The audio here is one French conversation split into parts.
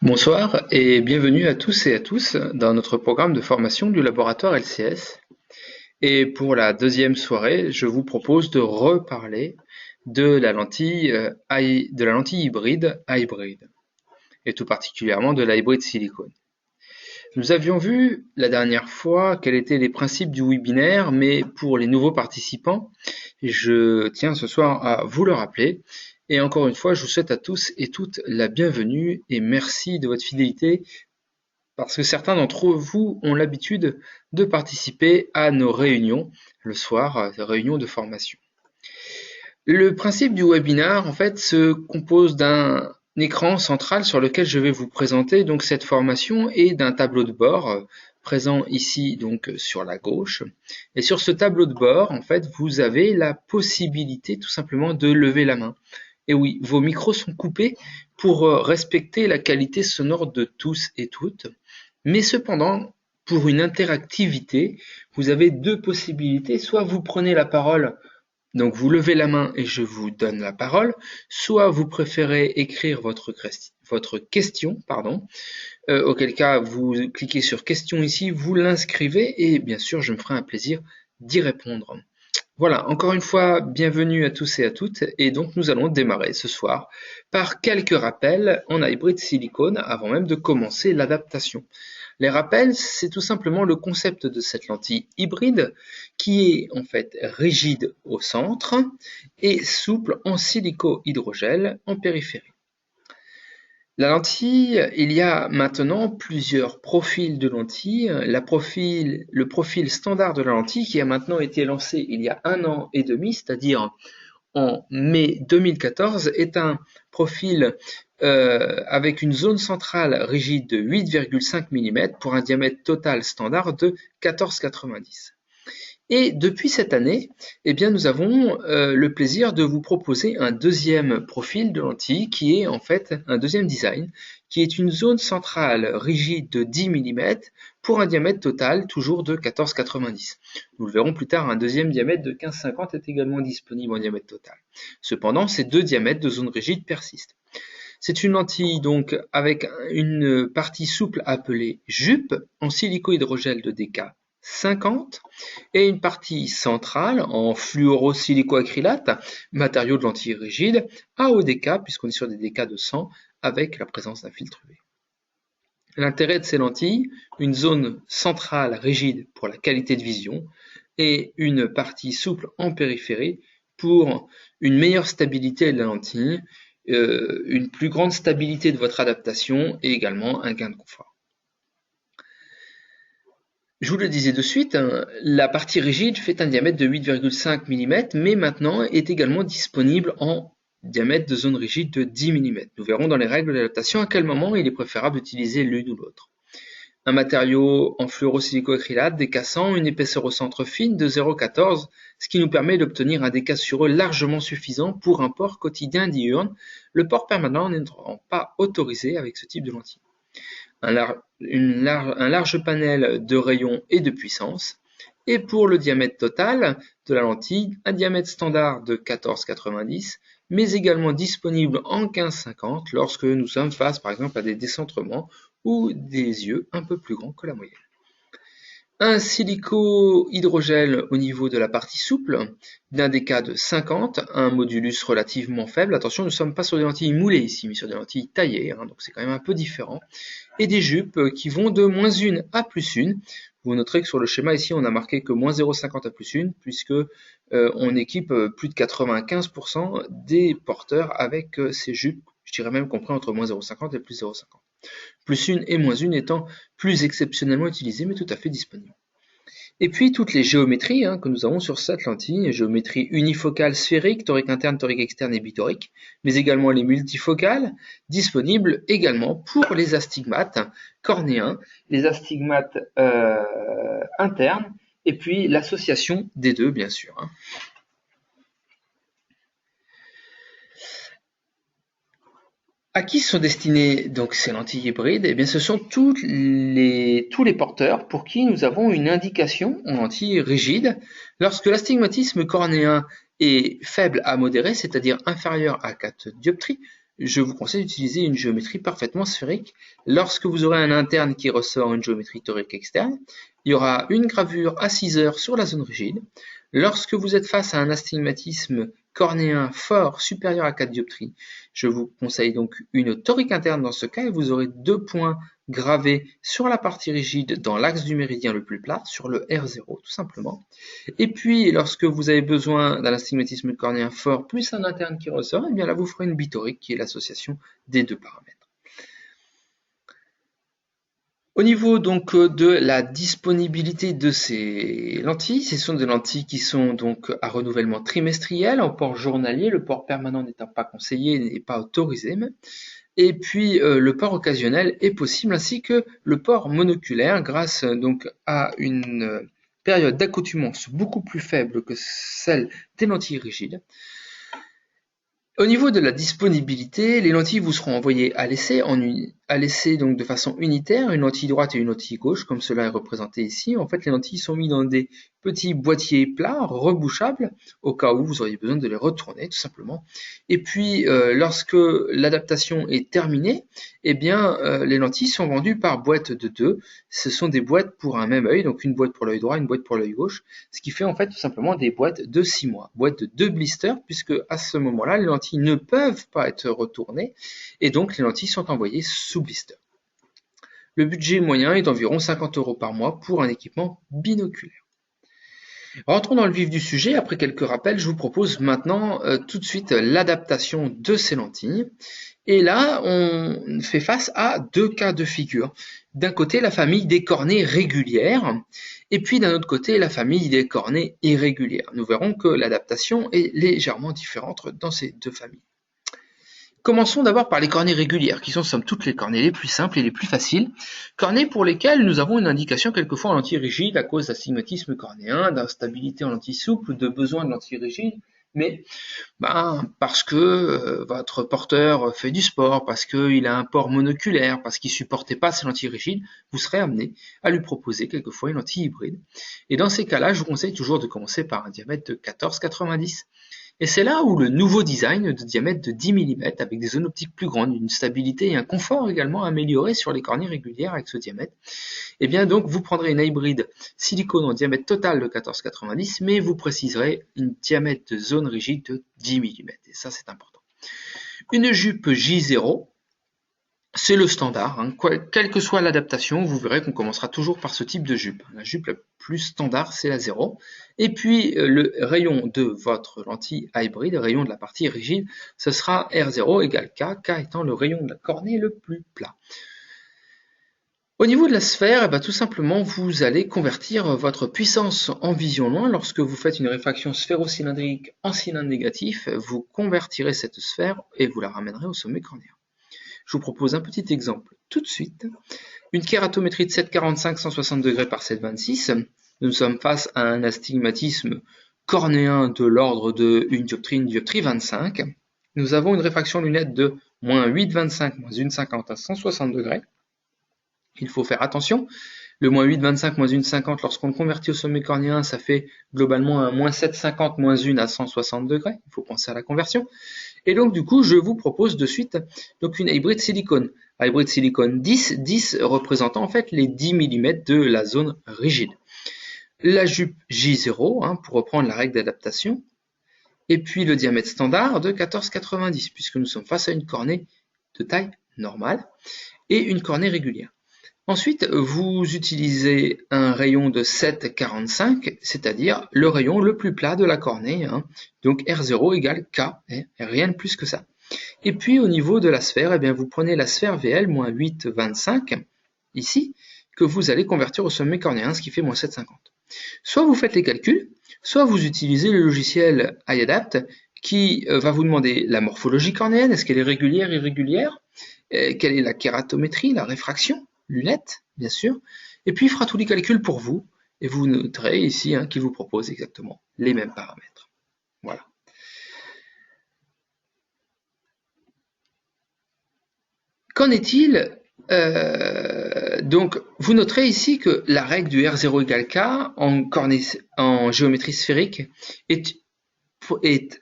Bonsoir et bienvenue à tous et à tous dans notre programme de formation du laboratoire LCS. Et pour la deuxième soirée, je vous propose de reparler de la lentille hybride et tout particulièrement de l'hybride silicone. Nous avions vu la dernière fois quels étaient les principes du webinaire, mais pour les nouveaux participants, je tiens ce soir à vous le rappeler. Et encore une fois, je vous souhaite à tous et toutes la bienvenue et merci de votre fidélité parce que certains d'entre vous ont l'habitude de participer à nos réunions le soir, réunions de formation. Le principe du webinar, en fait, se compose d'un écran central sur lequel je vais vous présenter donc cette formation et d'un tableau de bord présent ici donc sur la gauche. Et sur ce tableau de bord, en fait, vous avez la possibilité tout simplement de lever la main. Et oui, vos micros sont coupés pour respecter la qualité sonore de tous et toutes. Mais cependant, pour une interactivité, vous avez deux possibilités. Soit vous prenez la parole, donc vous levez la main et je vous donne la parole, soit vous préférez écrire votre question, auquel cas vous cliquez sur question ici, vous l'inscrivez et bien sûr je me ferai un plaisir d'y répondre. Voilà, encore une fois, bienvenue à tous et à toutes, et donc nous allons démarrer ce soir par quelques rappels en hybride silicone avant même de commencer l'adaptation. Les rappels, c'est tout simplement le concept de cette lentille hybride qui est en fait rigide au centre et souple en silico-hydrogel en périphérie. La lentille, il y a maintenant plusieurs profils de lentilles. Le profil standard de la lentille qui a maintenant été lancé il y a 1 an et demi, c'est-à-dire en mai 2014, est un profil avec une zone centrale rigide de 8,5 mm pour un diamètre total standard de 14,90. Et depuis cette année, eh bien, nous avons le plaisir de vous proposer un deuxième profil de lentille qui est en fait un deuxième design, qui est une zone centrale rigide de 10 mm pour un diamètre total toujours de 14,90. Nous le verrons plus tard, un deuxième diamètre de 15,50 est également disponible en diamètre total. Cependant, ces deux diamètres de zone rigide persistent. C'est une lentille donc avec une partie souple appelée jupe en silico-hydrogel de DK 50 et une partie centrale en fluorosilicoacrylate, matériau de lentille rigide, à ODK, puisqu'on est sur des DK de 100, avec la présence d'un filtre UV. L'intérêt de ces lentilles, une zone centrale rigide pour la qualité de vision et une partie souple en périphérie pour une meilleure stabilité de la lentille, une plus grande stabilité de votre adaptation et également un gain de confort. Je vous le disais de suite, la partie rigide fait un diamètre de 8,5 mm, mais maintenant est également disponible en diamètre de zone rigide de 10 mm. Nous verrons dans les règles d'adaptation à quel moment il est préférable d'utiliser l'une ou l'autre. Un matériau en fluorosilicoacrylate décassant une épaisseur au centre fine de 0,14, ce qui nous permet d'obtenir un déca sur eux largement suffisant pour un port quotidien diurne, le port permanent n'étant pas autorisé avec ce type de lentille. Un large panel de rayons et de puissance, et pour le diamètre total de la lentille, un diamètre standard de 14,90, mais également disponible en 15,50 lorsque nous sommes face par exemple à des décentrements ou des yeux un peu plus grands que la moyenne. Un silico-hydrogel au niveau de la partie souple, d'un DK de 50, un modulus relativement faible. Attention, nous ne sommes pas sur des lentilles moulées ici, mais sur des lentilles taillées, donc c'est quand même un peu différent. Et des jupes qui vont de -1 à +1. Vous noterez que sur le schéma ici, on a marqué que -0,50 à +1, puisque on équipe plus de 95% des porteurs avec ces jupes. Je dirais même compris entre -0,50 et +0,50. +1 et -1 étant plus exceptionnellement utilisés, mais tout à fait disponibles. Et puis toutes les géométries que nous avons sur cette lentille, géométrie unifocale sphérique, torique interne, torique externe et bitorique, mais également les multifocales, disponibles également pour les astigmates cornéens, les astigmates internes, et puis l'association des deux, bien sûr. À qui sont destinées donc ces lentilles hybrides? Eh bien, ce sont tous les porteurs pour qui nous avons une indication en lentille rigide. Lorsque l'astigmatisme cornéen est faible à modéré, c'est-à-dire inférieur à 4 dioptries, je vous conseille d'utiliser une géométrie parfaitement sphérique. Lorsque vous aurez un interne qui ressort une géométrie torique externe, il y aura une gravure à 6 heures sur la zone rigide. Lorsque vous êtes face à un astigmatisme cornéen fort supérieur à 4 dioptries, je vous conseille donc une torique interne dans ce cas et vous aurez 2 points gravés sur la partie rigide dans l'axe du méridien le plus plat, sur le R0 tout simplement. Et puis lorsque vous avez besoin d'un astigmatisme cornéen fort plus un interne qui ressort, et bien là vous ferez une bitorique qui est l'association des deux paramètres. Au niveau donc de la disponibilité de ces lentilles, ce sont des lentilles qui sont donc à renouvellement trimestriel, en port journalier, le port permanent n'étant pas conseillé et pas autorisé même. Et puis le port occasionnel est possible, ainsi que le port monoculaire, grâce donc à une période d'accoutumance beaucoup plus faible que celle des lentilles rigides. Au niveau de la disponibilité, les lentilles vous seront envoyées à l'essai donc de façon unitaire, une lentille droite et une lentille gauche, comme cela est représenté ici. En fait, les lentilles sont mises dans des petits boîtiers plats, rebouchables, au cas où vous auriez besoin de les retourner, tout simplement. Et puis, lorsque l'adaptation est terminée, eh bien, les lentilles sont vendues par boîte de 2. Ce sont des boîtes pour un même œil, donc une boîte pour l'œil droit, une boîte pour l'œil gauche, ce qui fait en fait tout simplement des boîtes de 6 mois, boîtes de 2 blisters, puisque à ce moment-là, les lentilles ne peuvent pas être retournées, et donc les lentilles sont envoyées sous blister. Le budget moyen est d'environ 50 € par mois pour un équipement binoculaire. Rentrons dans le vif du sujet. Après quelques rappels, je vous propose maintenant tout de suite l'adaptation de ces lentilles. Et là, on fait face à deux cas de figure. D'un côté, la famille des cornées régulières, et puis d'un autre côté, la famille des cornées irrégulières. Nous verrons que l'adaptation est légèrement différente dans ces deux familles. Commençons d'abord par les cornées régulières, qui sont somme toute les cornées les plus simples et les plus faciles. Cornées pour lesquelles nous avons une indication quelquefois en lentille rigide à cause d'astigmatisme cornéen, d'instabilité en lentille souple, de besoin de lentille rigide, mais parce que votre porteur fait du sport, parce qu'il a un port monoculaire, parce qu'il ne supportait pas ces lentilles rigides, vous serez amené à lui proposer quelquefois une lentille hybride. Et dans ces cas-là, je vous conseille toujours de commencer par un diamètre de 14,90. Et c'est là où le nouveau design de diamètre de 10 mm avec des zones optiques plus grandes, une stabilité et un confort également amélioré sur les cornées régulières avec ce diamètre. Et bien donc vous prendrez une hybride silicone en diamètre total de 14,90 mais vous préciserez une diamètre de zone rigide de 10 mm. Et ça c'est important. Une jupe J0, c'est le standard, quelle que soit l'adaptation, vous verrez qu'on commencera toujours par ce type de jupe. La jupe la plus standard, c'est la 0. Et puis le rayon de votre lentille hybride, le rayon de la partie rigide, ce sera R0 égale K, K étant le rayon de la cornée le plus plat. Au niveau de la sphère, tout simplement, vous allez convertir votre puissance en vision loin. Lorsque vous faites une réfraction sphéro-cylindrique en cylindre négatif, vous convertirez cette sphère et vous la ramènerez au sommet cornéen. Je vous propose un petit exemple tout de suite. Une kératométrie de 7,45 160 degrés par 7,26. Nous sommes face à un astigmatisme cornéen de l'ordre de 1 dioptrie 25. Nous avons une réfraction lunette de moins 8,25, moins 1,50 à 160 degrés. Il faut faire attention. Le moins 8,25, moins 1,50, lorsqu'on le convertit au sommet cornéen, ça fait globalement un moins 7,50, moins 1 à 160 degrés. Il faut penser à la conversion. Et donc, du coup, je vous propose de suite donc une hybride silicone. Hybride silicone 10, 10 représentant en fait les 10 mm de la zone rigide. La jupe J0, pour reprendre la règle d'adaptation. Et puis le diamètre standard de 14,90, puisque nous sommes face à une cornée de taille normale et une cornée régulière. Ensuite, vous utilisez un rayon de 7,45, c'est-à-dire le rayon le plus plat de la cornée. Donc R0 égale K, rien de plus que ça. Et puis au niveau de la sphère, vous prenez la sphère VL moins 8,25, ici, que vous allez convertir au sommet cornéen, ce qui fait moins 7,50. Soit vous faites les calculs, soit vous utilisez le logiciel iAdapt qui va vous demander la morphologie cornéenne, est-ce qu'elle est régulière, irrégulière, quelle est la kératométrie, la réfraction, lunette, bien sûr, et puis il fera tous les calculs pour vous, et vous noterez ici qu'il vous propose exactement les mêmes paramètres. Voilà. Qu'en est-il donc, vous noterez ici que la règle du R0 égale K en géométrie sphérique est est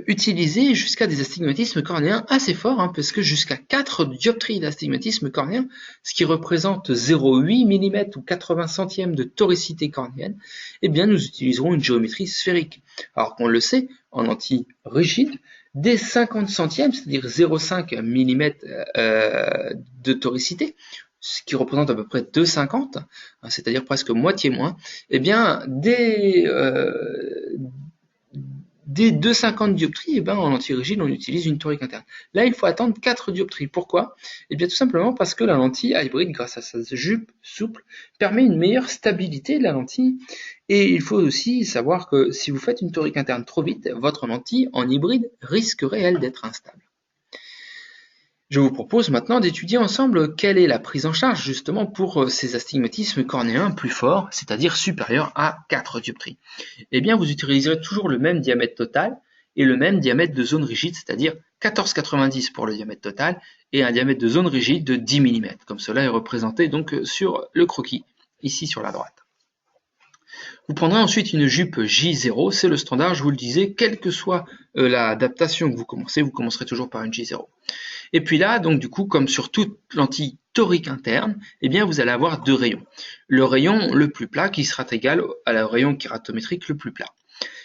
utilisé jusqu'à des astigmatismes cornéens assez forts, hein, parce que jusqu'à 4 dioptries d'astigmatisme cornéen, ce qui représente 0,8 mm ou 80 centièmes de toricité cornéenne, eh bien nous utiliserons une géométrie sphérique. Alors qu'on le sait, en lentille rigide, dès 50 centièmes, c'est-à-dire 0,5 mm de toricité, ce qui représente à peu près 2,50, hein, c'est-à-dire presque moitié moins, eh bien dès 2,50 dioptries, en lentille rigide, on utilise une torique interne. Là, il faut attendre 4 dioptries. Pourquoi? Eh bien, tout simplement parce que la lentille hybride, grâce à sa jupe souple, permet une meilleure stabilité de la lentille. Et il faut aussi savoir que si vous faites une torique interne trop vite, votre lentille en hybride risquerait, elle, d'être instable. Je vous propose maintenant d'étudier ensemble quelle est la prise en charge justement pour ces astigmatismes cornéens plus forts, c'est-à-dire supérieurs à 4 dioptries. Eh bien, vous utiliserez toujours le même diamètre total et le même diamètre de zone rigide, c'est-à-dire 14,90 pour le diamètre total et un diamètre de zone rigide de 10 mm, comme cela est représenté donc sur le croquis, ici sur la droite. Vous prendrez ensuite une jupe J0, c'est le standard, je vous le disais, quelle que soit l'adaptation que vous commencerez toujours par une J0. Et puis là, donc du coup, comme sur toute lentille torique interne, eh bien vous allez avoir deux rayons. Le rayon le plus plat qui sera égal au rayon kératométrique le plus plat.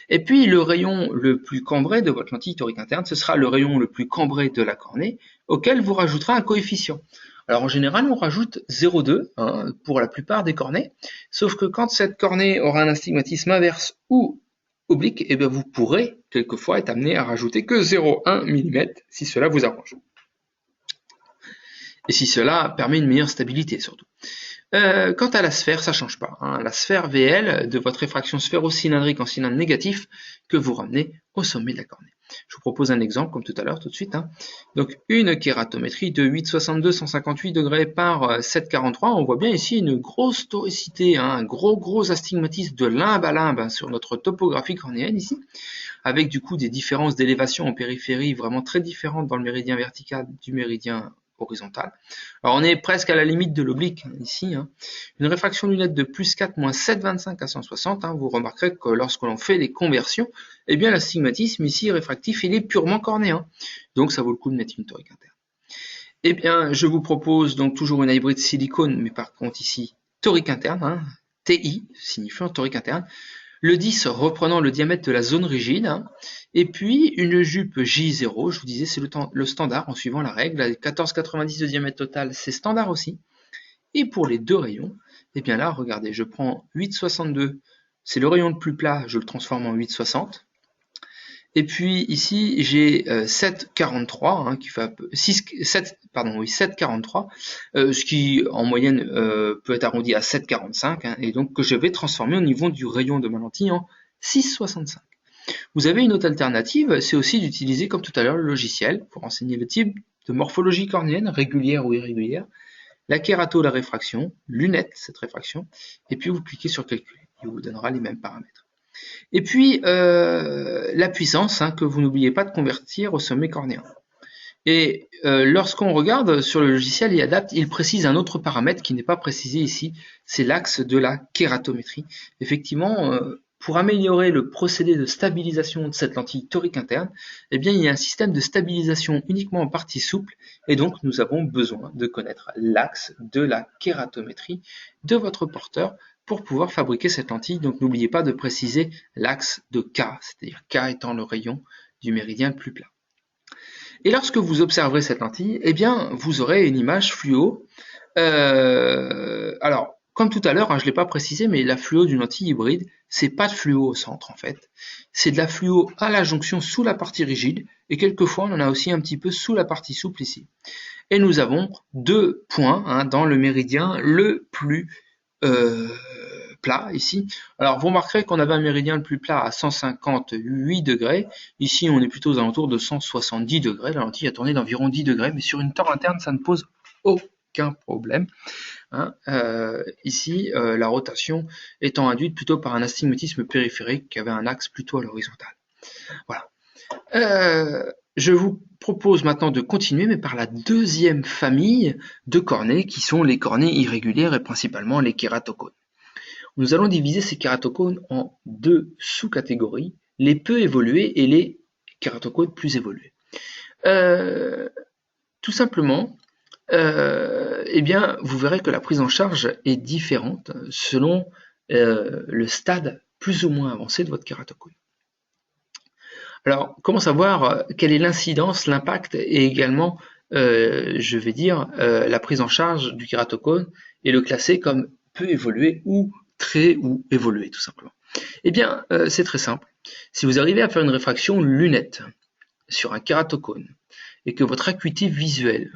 Et puis le rayon le plus cambré de votre lentille torique interne, ce sera le rayon le plus cambré de la cornée, auquel vous rajouterez un coefficient. Alors en général, on rajoute 0,2 hein, pour la plupart des cornées, sauf que quand cette cornée aura un astigmatisme inverse ou oblique, eh bien vous pourrez quelquefois être amené à rajouter que 0,1 mm si cela vous arrange. Et si cela permet une meilleure stabilité surtout. Quant à la sphère, ça ne change pas. Hein. La sphère VL de votre réfraction sphéro-cylindrique en cylindre négatif que vous ramenez au sommet de la cornée. Je vous propose un exemple, comme tout à l'heure, tout de suite. Hein. Donc, une kératométrie de 8,62 158 degrés par 7,43. On voit bien ici une grosse toricité, hein, un gros astigmatisme de limbe à limbe hein, sur notre topographie cornéenne ici, avec du coup des différences d'élévation en périphérie vraiment très différentes dans le méridien vertical du méridien horizontal. Alors on est presque à la limite de l'oblique ici. Hein. Une réfraction lunette de plus 4 moins 7,25 à 160. Hein. Vous remarquerez que lorsque l'on fait les conversions, eh bien l'astigmatisme ici réfractif, il est purement cornéen. Donc ça vaut le coup de mettre une torique interne. Eh bien je vous propose donc toujours une hybride silicone, mais par contre ici torique interne, hein, TI signifiant torique interne. Le 10 reprenant le diamètre de la zone rigide, hein, et puis une jupe J0, je vous disais c'est le standard en suivant la règle, 14,90 de diamètre total, c'est standard aussi. Et pour les deux rayons, et bien là, regardez, je prends 8,62, c'est le rayon le plus plat, je le transforme en 8,60. Et puis ici, j'ai 7,43, hein, qui fait 7,43, ce qui en moyenne peut être arrondi à 7,45, hein, et donc que je vais transformer au niveau du rayon de ma lentille en 6,65. Vous avez une autre alternative, c'est aussi d'utiliser comme tout à l'heure le logiciel pour renseigner le type de morphologie cornéenne, régulière ou irrégulière, la kérato, la réfraction, lunette, cette réfraction, et puis vous cliquez sur calculer, il vous donnera les mêmes paramètres. Et puis la puissance, hein, que vous n'oubliez pas de convertir au sommet cornéen. Et lorsqu'on regarde sur le logiciel iAdapt, il précise un autre paramètre qui n'est pas précisé ici, c'est l'axe de la kératométrie. Effectivement, pour améliorer le procédé de stabilisation de cette lentille torique interne, eh bien, il y a un système de stabilisation uniquement en partie souple, et donc nous avons besoin de connaître l'axe de la kératométrie de votre porteur pour pouvoir fabriquer cette lentille. Donc n'oubliez pas de préciser l'axe de K, c'est-à-dire K étant le rayon du méridien le plus plat. Et lorsque vous observerez cette lentille, eh bien, vous aurez une image fluo. Alors, comme tout à l'heure, hein, je ne l'ai pas précisé, mais la fluo d'une lentille hybride, c'est pas de fluo au centre en fait. C'est de la fluo à la jonction sous la partie rigide, et quelquefois on en a aussi un petit peu sous la partie souple ici. Et nous avons deux points hein, dans le méridien le plus plat ici. Alors vous remarquerez qu'on avait un méridien le plus plat à 158 degrés. Ici on est plutôt aux alentours de 170 degrés. La lentille a tourné d'environ 10 degrés, mais sur une tore interne ça ne pose aucun problème. Hein. Ici la rotation étant induite plutôt par un astigmatisme périphérique qui avait un axe plutôt à l'horizontale. Voilà. Je vous propose maintenant de continuer, mais par la deuxième famille de cornées qui sont les cornées irrégulières et principalement les kératocones. Nous allons diviser ces kératocones en deux sous-catégories, les peu évolués et les kératocones plus évolués. Tout simplement, eh bien, vous verrez que la prise en charge est différente selon le stade plus ou moins avancé de votre kératocone. Alors, comment savoir quelle est l'incidence, l'impact et également, je vais dire, la prise en charge du kératocone et le classer comme peu évolué ou très ou évolué, tout simplement. Eh bien, c'est très simple. Si vous arrivez à faire une réfraction lunette sur un kératocone et que votre acuité visuelle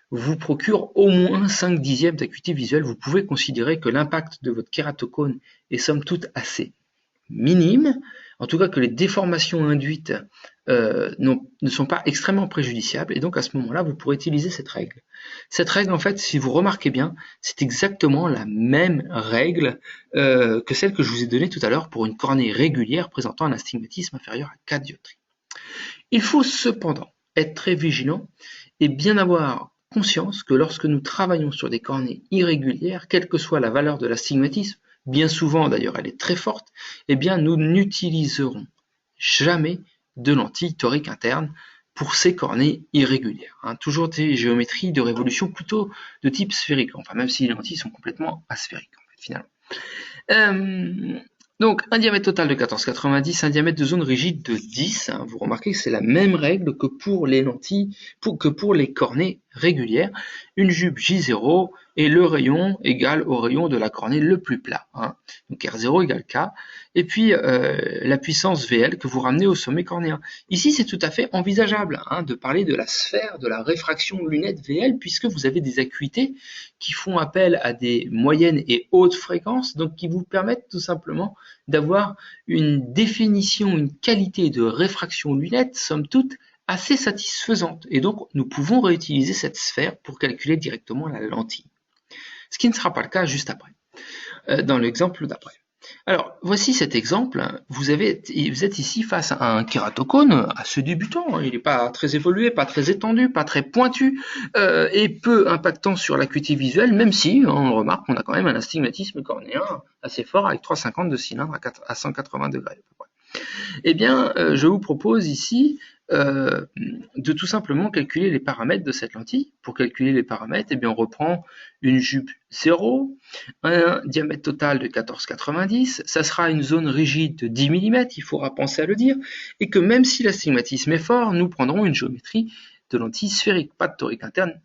vous procure au moins 5/10 d'acuité visuelle, vous pouvez considérer que l'impact de votre kératocone est somme toute assez minime, en tout cas que les déformations induites ne sont pas extrêmement préjudiciables, et donc à ce moment-là, vous pourrez utiliser cette règle. Cette règle, en fait, si vous remarquez bien, c'est exactement la même règle que celle que je vous ai donnée tout à l'heure pour une cornée régulière présentant un astigmatisme inférieur à 4 dioptries. Il faut cependant être très vigilant et bien avoir conscience que lorsque nous travaillons sur des cornées irrégulières, quelle que soit la valeur de l'astigmatisme, bien souvent d'ailleurs elle est très forte, eh bien nous n'utiliserons jamais de lentilles toriques internes pour ces cornées irrégulières. Toujours des géométries de révolution plutôt de type sphérique, enfin même si les lentilles sont complètement asphériques en fait, finalement. Donc un diamètre total de 14,90, un diamètre de zone rigide de 10. Vous remarquez que c'est la même règle que pour les lentilles, que pour les cornées régulières. Une jupe J0 et le rayon égal au rayon de la cornée le plus plat. Donc R0 égale K. Et puis la puissance VL que vous ramenez au sommet cornéen. Ici, c'est tout à fait envisageable de parler de la sphère de la réfraction lunette VL, puisque vous avez des acuités qui font appel à des moyennes et hautes fréquences, donc qui vous permettent tout simplement d'avoir une définition, une qualité de réfraction lunette, somme toute, assez satisfaisante. Et donc, nous pouvons réutiliser cette sphère pour calculer directement la lentille. Ce qui ne sera pas le cas juste après, dans l'exemple d'après. Alors, voici cet exemple. Vous êtes ici face à un kératocone assez débutant. Il n'est pas très évolué, pas très étendu, pas très pointu et peu impactant sur l'acuité visuelle, même si on remarque qu'on a quand même un astigmatisme cornéen assez fort avec 3,50 de cylindre à 180 degrés à peu près. Eh bien, je vous propose ici de tout simplement calculer les paramètres de cette lentille. Pour calculer les paramètres, eh bien, on reprend une jupe 0, un diamètre total de 14,90, ça sera une zone rigide de 10 mm, il faudra penser à le dire, et que même si l'astigmatisme est fort, nous prendrons une géométrie de lentille sphérique, pas de torique interne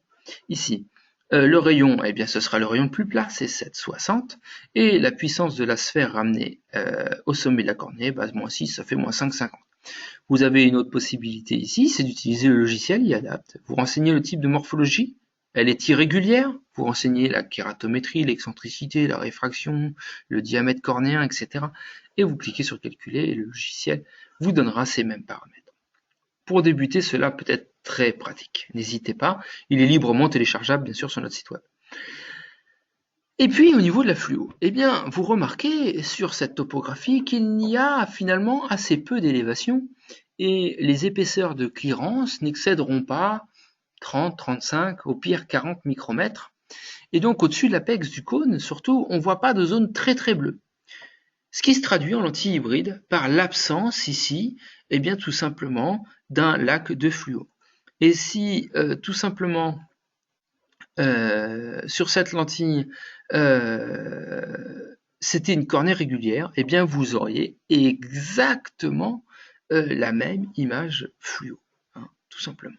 ici. Le rayon, eh bien, ce sera le rayon le plus plat, c'est 7,60, et la puissance de la sphère ramenée au sommet de la cornée, moins 6, ça fait moins 5,50. Vous avez une autre possibilité ici, c'est d'utiliser le logiciel iAdapt. Vous renseignez le type de morphologie, elle est irrégulière, vous renseignez la kératométrie, l'excentricité, la réfraction, le diamètre cornéen, etc. Et vous cliquez sur calculer et le logiciel vous donnera ces mêmes paramètres. Pour débuter, cela peut être très pratique. N'hésitez pas, il est librement téléchargeable bien sûr sur notre site web. Et puis au niveau de la fluo, eh bien vous remarquez sur cette topographie qu'il n'y a finalement assez peu d'élévation et les épaisseurs de clearance n'excéderont pas 30, 35, au pire 40 micromètres. Et donc au-dessus de l'apex du cône, surtout, on ne voit pas de zone très très bleue. Ce qui se traduit en lentille hybride par l'absence ici, eh bien tout simplement, d'un lac de fluo. Et si tout simplement sur cette lentille c'était une cornée régulière, eh bien vous auriez exactement la même image fluo, tout simplement.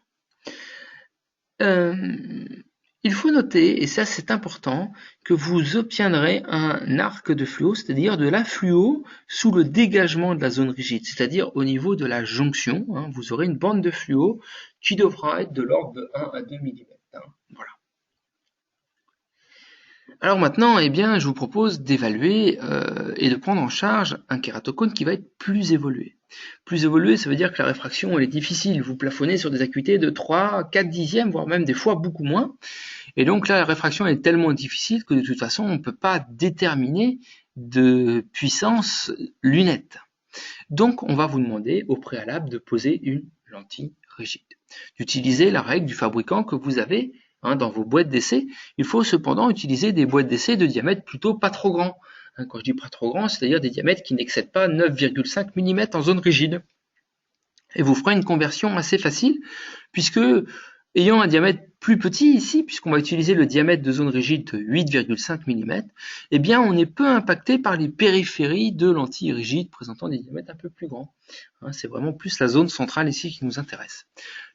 Il faut noter, et ça c'est important, que vous obtiendrez un arc de fluo, c'est-à-dire de la fluo sous le dégagement de la zone rigide, c'est-à-dire au niveau de la jonction, vous aurez une bande de fluo qui devra être de l'ordre de 1 à 2 mm. Voilà. Alors maintenant, eh bien, je vous propose d'évaluer et de prendre en charge un kératocone qui va être plus évolué. Plus évolué, ça veut dire que la réfraction elle est difficile. Vous plafonnez sur des acuités de 3, 4 dixièmes, voire même des fois beaucoup moins. Et donc là, la réfraction est tellement difficile que de toute façon, on ne peut pas déterminer de puissance lunette. Donc, on va vous demander au préalable de poser une lentille rigide. D'utiliser la règle du fabricant que vous avez dans vos boîtes d'essai. Il faut cependant utiliser des boîtes d'essai de diamètre plutôt pas trop grand. Quand je dis pas trop grand, c'est-à-dire des diamètres qui n'excèdent pas 9,5 mm en zone rigide. Et vous ferez une conversion assez facile, puisque ayant un diamètre plus petit ici, puisqu'on va utiliser le diamètre de zone rigide de 8,5 mm, eh bien on est peu impacté par les périphéries de lentilles rigides présentant des diamètres un peu plus grands. C'est vraiment plus la zone centrale ici qui nous intéresse.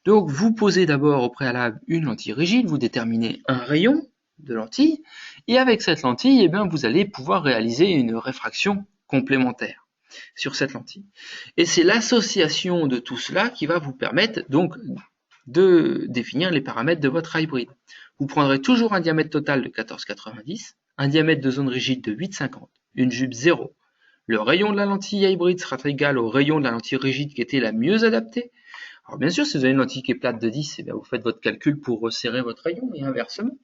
Donc vous posez d'abord au préalable une lentille rigide, vous déterminez un rayon de lentille, et avec cette lentille, eh bien, vous allez pouvoir réaliser une réfraction complémentaire sur cette lentille. Et c'est l'association de tout cela qui va vous permettre donc de définir les paramètres de votre hybride. Vous prendrez toujours un diamètre total de 14,90, un diamètre de zone rigide de 8,50, une jupe 0. Le rayon de la lentille hybride sera égal au rayon de la lentille rigide qui était la mieux adaptée. Alors bien sûr, si vous avez une lentille qui est plate de 10, eh bien, vous faites votre calcul pour resserrer votre rayon et inversement.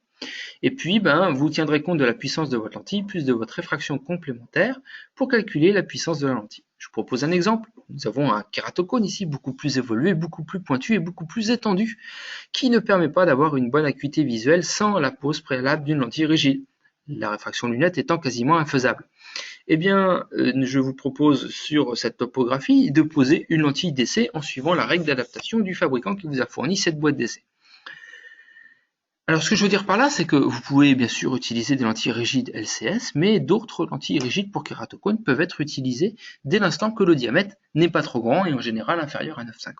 Et puis, vous tiendrez compte de la puissance de votre lentille plus de votre réfraction complémentaire pour calculer la puissance de la lentille. Je vous propose un exemple. Nous avons un kératocone ici beaucoup plus évolué, beaucoup plus pointu et beaucoup plus étendu, qui ne permet pas d'avoir une bonne acuité visuelle sans la pose préalable d'une lentille rigide, la réfraction lunette étant quasiment infaisable. Eh bien, je vous propose sur cette topographie de poser une lentille d'essai en suivant la règle d'adaptation du fabricant qui vous a fourni cette boîte d'essai. Alors ce que je veux dire par là, c'est que vous pouvez bien sûr utiliser des lentilles rigides LCS, mais d'autres lentilles rigides pour kératocone peuvent être utilisées dès l'instant que le diamètre n'est pas trop grand et en général inférieur à 9,50.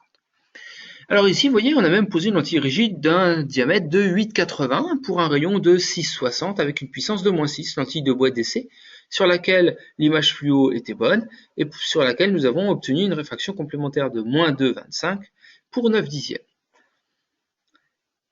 Alors ici, vous voyez, on a même posé une lentille rigide d'un diamètre de 8,80 pour un rayon de 6,60 avec une puissance de -6, lentille de boîte d'essai, sur laquelle l'image fluo était bonne et sur laquelle nous avons obtenu une réfraction complémentaire de -2,25 pour 9 dixièmes.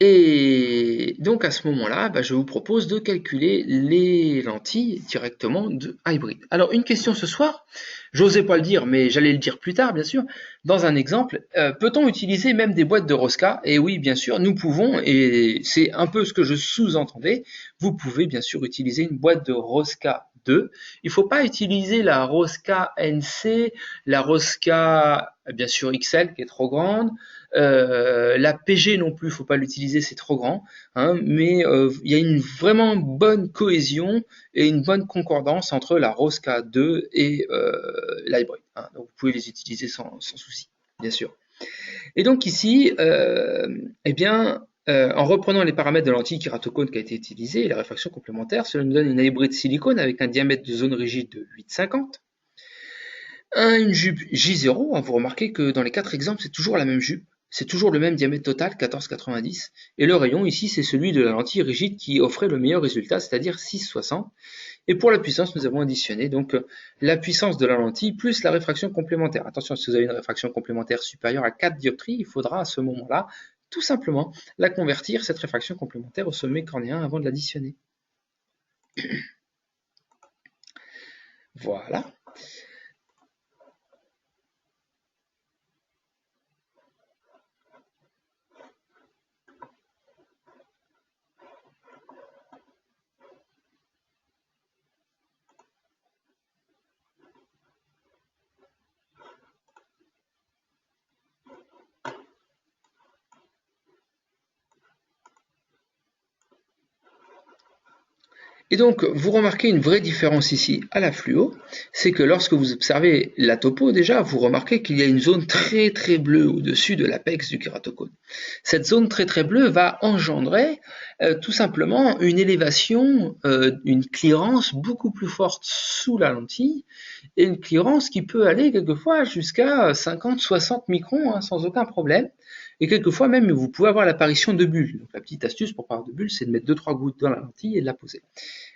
Et donc à ce moment-là, je vous propose de calculer les lentilles directement de Hybrid. Alors une question ce soir, j'osais pas le dire, mais j'allais le dire plus tard bien sûr, dans un exemple, peut-on utiliser même des boîtes de Rosca? Et oui, bien sûr, nous pouvons, et c'est un peu ce que je sous-entendais, vous pouvez bien sûr utiliser une boîte de Rosca 2. Il ne faut pas utiliser la Rosca NC, la Rosca bien sûr XL qui est trop grande, la PG non plus, il ne faut pas l'utiliser, c'est trop grand, mais il y a une vraiment bonne cohésion et une bonne concordance entre la Rosca 2 et l'Hybrid. Donc vous pouvez les utiliser sans souci, bien sûr. Et donc ici, en reprenant les paramètres de lentille kératocone qui a été utilisée et la réfraction complémentaire, cela nous donne une hybride silicone avec un diamètre de zone rigide de 8,50. Une jupe J0, vous remarquez que dans les 4 exemples, c'est toujours la même jupe, c'est toujours le même diamètre total, 14,90, et le rayon ici, c'est celui de la lentille rigide qui offrait le meilleur résultat, c'est-à-dire 6,60. Et pour la puissance, nous avons additionné donc la puissance de la lentille plus la réfraction complémentaire. Attention, si vous avez une réfraction complémentaire supérieure à 4 dioptries, il faudra à ce moment-là tout simplement la convertir, cette réfraction complémentaire, au sommet cornéen avant de l'additionner. Voilà. Et donc, vous remarquez une vraie différence ici à la fluo, c'est que lorsque vous observez la topo, déjà, vous remarquez qu'il y a une zone très très bleue au-dessus de l'apex du kératocone. Cette zone très très bleue va engendrer tout simplement une élévation, une clearance beaucoup plus forte sous la lentille, et une clearance qui peut aller quelquefois jusqu'à 50-60 microns sans aucun problème. Et quelquefois même, vous pouvez avoir l'apparition de bulles. Donc, la petite astuce pour pas avoir de bulles, c'est de mettre 2-3 gouttes dans la lentille et de la poser.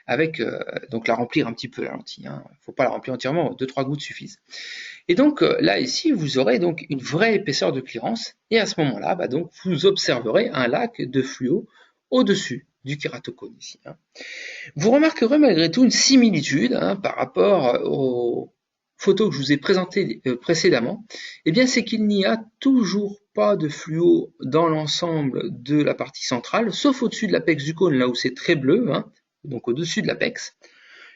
Avec, donc la remplir un petit peu la lentille. Faut pas la remplir entièrement, 2-3 gouttes suffisent. Et donc là ici, vous aurez donc une vraie épaisseur de clearance. Et à ce moment-là, donc vous observerez un lac de fluo au-dessus du kératocone ici. Vous remarquerez malgré tout une similitude par rapport aux photos que je vous ai présentées précédemment. Eh bien, c'est qu'il n'y a toujours pas de fluo dans l'ensemble de la partie centrale, sauf au-dessus de l'apex du cône, là où c'est très bleu, donc au-dessus de l'apex.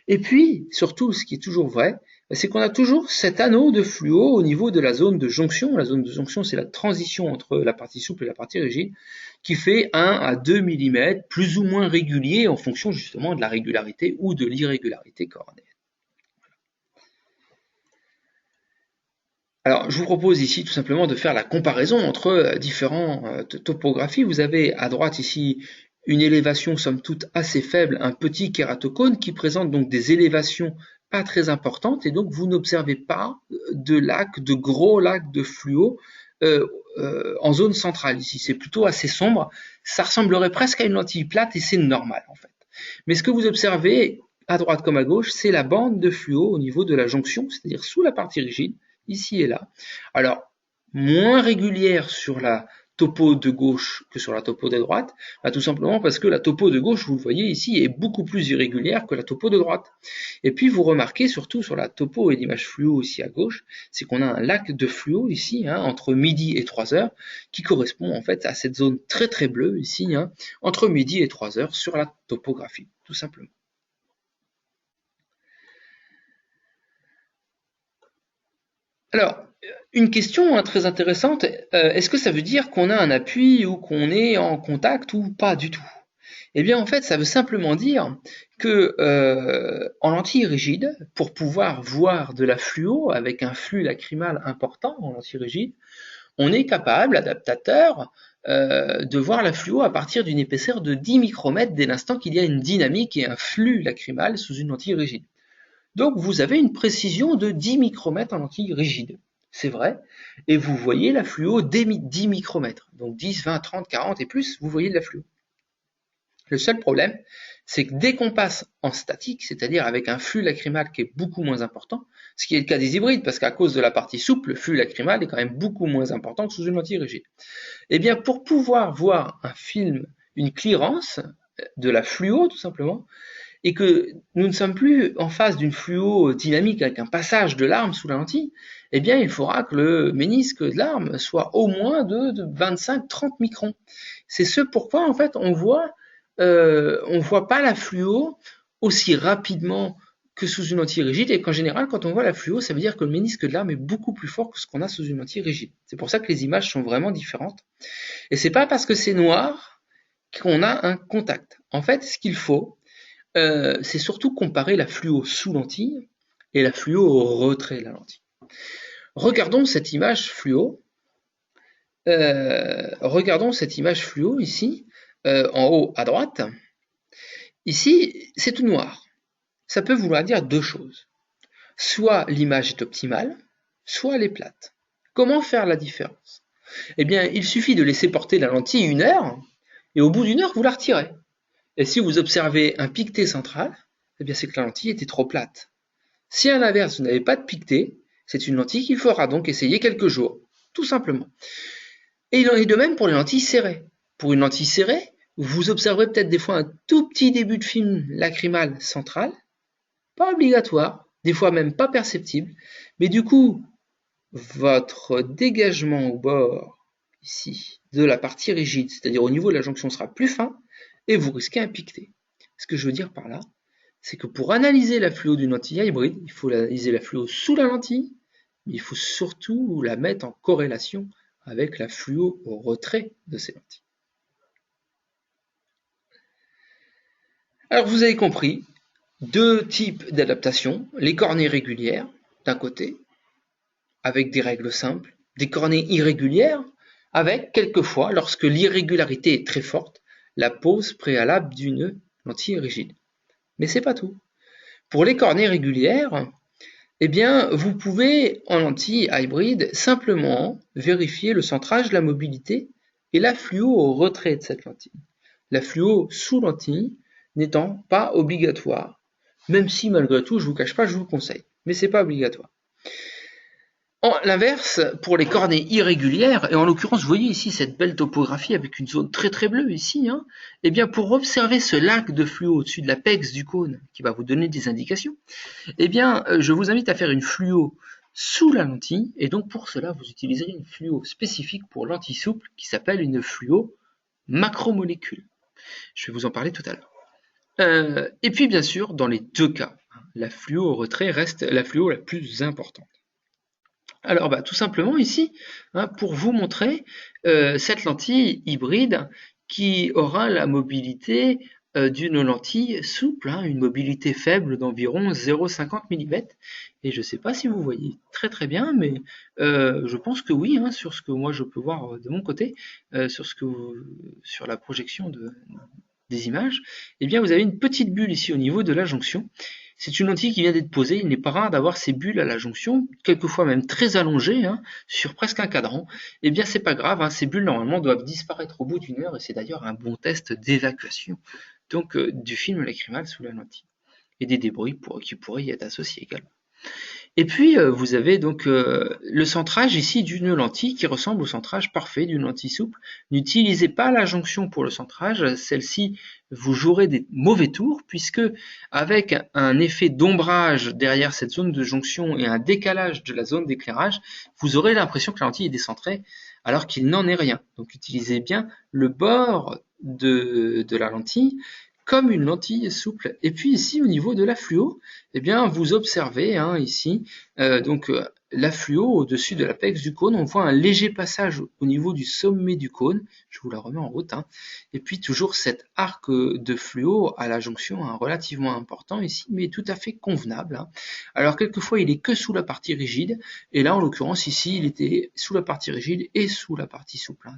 Et puis, surtout, ce qui est toujours vrai, c'est qu'on a toujours cet anneau de fluo au niveau de la zone de jonction. La zone de jonction, c'est la transition entre la partie souple et la partie rigide, qui fait 1 à 2 mm, plus ou moins régulier en fonction justement de la régularité ou de l'irrégularité cornéenne. Alors, je vous propose ici tout simplement de faire la comparaison entre différentes topographies. Vous avez à droite ici une élévation somme toute assez faible, un petit kératocone qui présente donc des élévations pas très importantes et donc vous n'observez pas de gros lacs de fluo en zone centrale ici. C'est plutôt assez sombre. Ça ressemblerait presque à une lentille plate et c'est normal en fait. Mais ce que vous observez à droite comme à gauche, c'est la bande de fluo au niveau de la jonction, c'est-à-dire sous la partie rigide, ici et là. Alors, moins régulière sur la topo de gauche que sur la topo de droite, bah, tout simplement parce que la topo de gauche, vous le voyez ici, est beaucoup plus irrégulière que la topo de droite. Et puis vous remarquez surtout sur la topo et l'image fluo ici à gauche, c'est qu'on a un lac de fluo ici, entre midi et 3 heures, qui correspond en fait à cette zone très très bleue ici, entre midi et 3 heures sur la topographie, tout simplement. Alors, une question très intéressante, est-ce que ça veut dire qu'on a un appui ou qu'on est en contact ou pas du tout? Eh bien, en fait, ça veut simplement dire que en lentille rigide, pour pouvoir voir de la fluo avec un flux lacrymal important en lentille rigide, on est capable, l'adaptateur, de voir la fluo à partir d'une épaisseur de 10 micromètres dès l'instant qu'il y a une dynamique et un flux lacrymal sous une lentille rigide. Donc vous avez une précision de 10 micromètres en lentille rigide, c'est vrai, et vous voyez la fluo dès 10 micromètres, donc 10, 20, 30, 40 et plus, vous voyez de la fluo. Le seul problème, c'est que dès qu'on passe en statique, c'est-à-dire avec un flux lacrymal qui est beaucoup moins important, ce qui est le cas des hybrides, parce qu'à cause de la partie souple, le flux lacrymal est quand même beaucoup moins important que sous une lentille rigide. Eh bien, pour pouvoir voir un film, une clearance de la fluo, tout simplement, et que nous ne sommes plus en face d'une fluo dynamique avec un passage de l'arme sous la lentille, eh bien, il faudra que le ménisque de l'arme soit au moins de 25-30 microns. C'est ce pourquoi, en fait, on voit pas la fluo aussi rapidement que sous une lentille rigide, et qu'en général, quand on voit la fluo, ça veut dire que le ménisque de l'arme est beaucoup plus fort que ce qu'on a sous une lentille rigide. C'est pour ça que les images sont vraiment différentes. Et c'est pas parce que c'est noir qu'on a un contact. En fait, ce qu'il faut, c'est surtout comparer la fluo sous lentille et la fluo au retrait de la lentille. Regardons cette image fluo. Ici, en haut à droite. Ici, c'est tout noir. Ça peut vouloir dire deux choses. Soit l'image est optimale, soit elle est plate. Comment faire la différence? Eh bien, il suffit de laisser porter la lentille 1 heure, et au bout d'1 heure, vous la retirez. Et si vous observez un piqueté central, eh bien c'est que la lentille était trop plate. Si à l'inverse, vous n'avez pas de piqueté, c'est une lentille qu'il faudra donc essayer quelques jours, tout simplement. Et il en est de même pour les lentilles serrées. Pour une lentille serrée, vous observerez peut-être des fois un tout petit début de film lacrymal central, pas obligatoire, des fois même pas perceptible, mais du coup, votre dégagement au bord, ici, de la partie rigide, c'est-à-dire au niveau de la jonction, sera plus fin, et vous risquez un piqueté. Ce que je veux dire par là, c'est que pour analyser la fluo d'une lentille hybride, il faut analyser la fluo sous la lentille, mais il faut surtout la mettre en corrélation avec la fluo au retrait de ces lentilles. Alors vous avez compris, deux types d'adaptation, les cornées régulières d'un côté, avec des règles simples, des cornées irrégulières, avec quelquefois, lorsque l'irrégularité est très forte, la pose préalable d'une lentille rigide. Mais c'est pas tout. Pour les cornées régulières, eh bien, vous pouvez, en lentille hybride, simplement vérifier le centrage de la mobilité et la fluo au retrait de cette lentille. La fluo sous lentille n'étant pas obligatoire, même si malgré tout, je ne vous cache pas, je vous le conseille, mais c'est pas obligatoire. L'inverse, pour les cornées irrégulières, et en l'occurrence, vous voyez ici cette belle topographie avec une zone très très bleue ici, eh bien pour observer ce lac de fluo au-dessus de l'apex du cône qui va vous donner des indications, eh bien je vous invite à faire une fluo sous la lentille, et donc pour cela vous utiliserez une fluo spécifique pour lentille souple qui s'appelle une fluo macromolécule. Je vais vous en parler tout à l'heure. Et puis bien sûr, dans les deux cas, la fluo au retrait reste la fluo la plus importante. Alors tout simplement ici, pour vous montrer cette lentille hybride qui aura la mobilité d'une lentille souple, hein, une mobilité faible d'environ 0,50 mm. Et je ne sais pas si vous voyez très très bien, mais je pense que oui, hein, sur ce que moi je peux voir de mon côté, sur la projection des images, eh bien vous avez une petite bulle ici au niveau de la jonction. C'est une lentille qui vient d'être posée, il n'est pas rare d'avoir ces bulles à la jonction, quelquefois même très allongées, hein, sur presque un cadran. Eh bien c'est pas grave, hein, ces bulles normalement doivent disparaître au bout d'une heure, et c'est d'ailleurs un bon test d'évacuation donc du film lacrymal sous la lentille, et des débris qui pourraient y être associés également. Et puis vous avez donc le centrage ici d'une lentille qui ressemble au centrage parfait d'une lentille souple. N'utilisez pas la jonction pour le centrage, celle-ci vous jouerez des mauvais tours, puisque avec un effet d'ombrage derrière cette zone de jonction et un décalage de la zone d'éclairage, vous aurez l'impression que la lentille est décentrée alors qu'il n'en est rien. Donc utilisez bien le bord de la lentille comme une lentille souple. Et puis ici, au niveau de la fluo, eh bien, vous observez ici la fluo au-dessus de l'apex du cône. On voit un léger passage au niveau du sommet du cône. Je vous la remets en route. Et puis toujours cet arc de fluo à la jonction relativement important ici, mais tout à fait convenable. Alors quelquefois, il est que sous la partie rigide. Et là, en l'occurrence, ici, il était sous la partie rigide et sous la partie souple.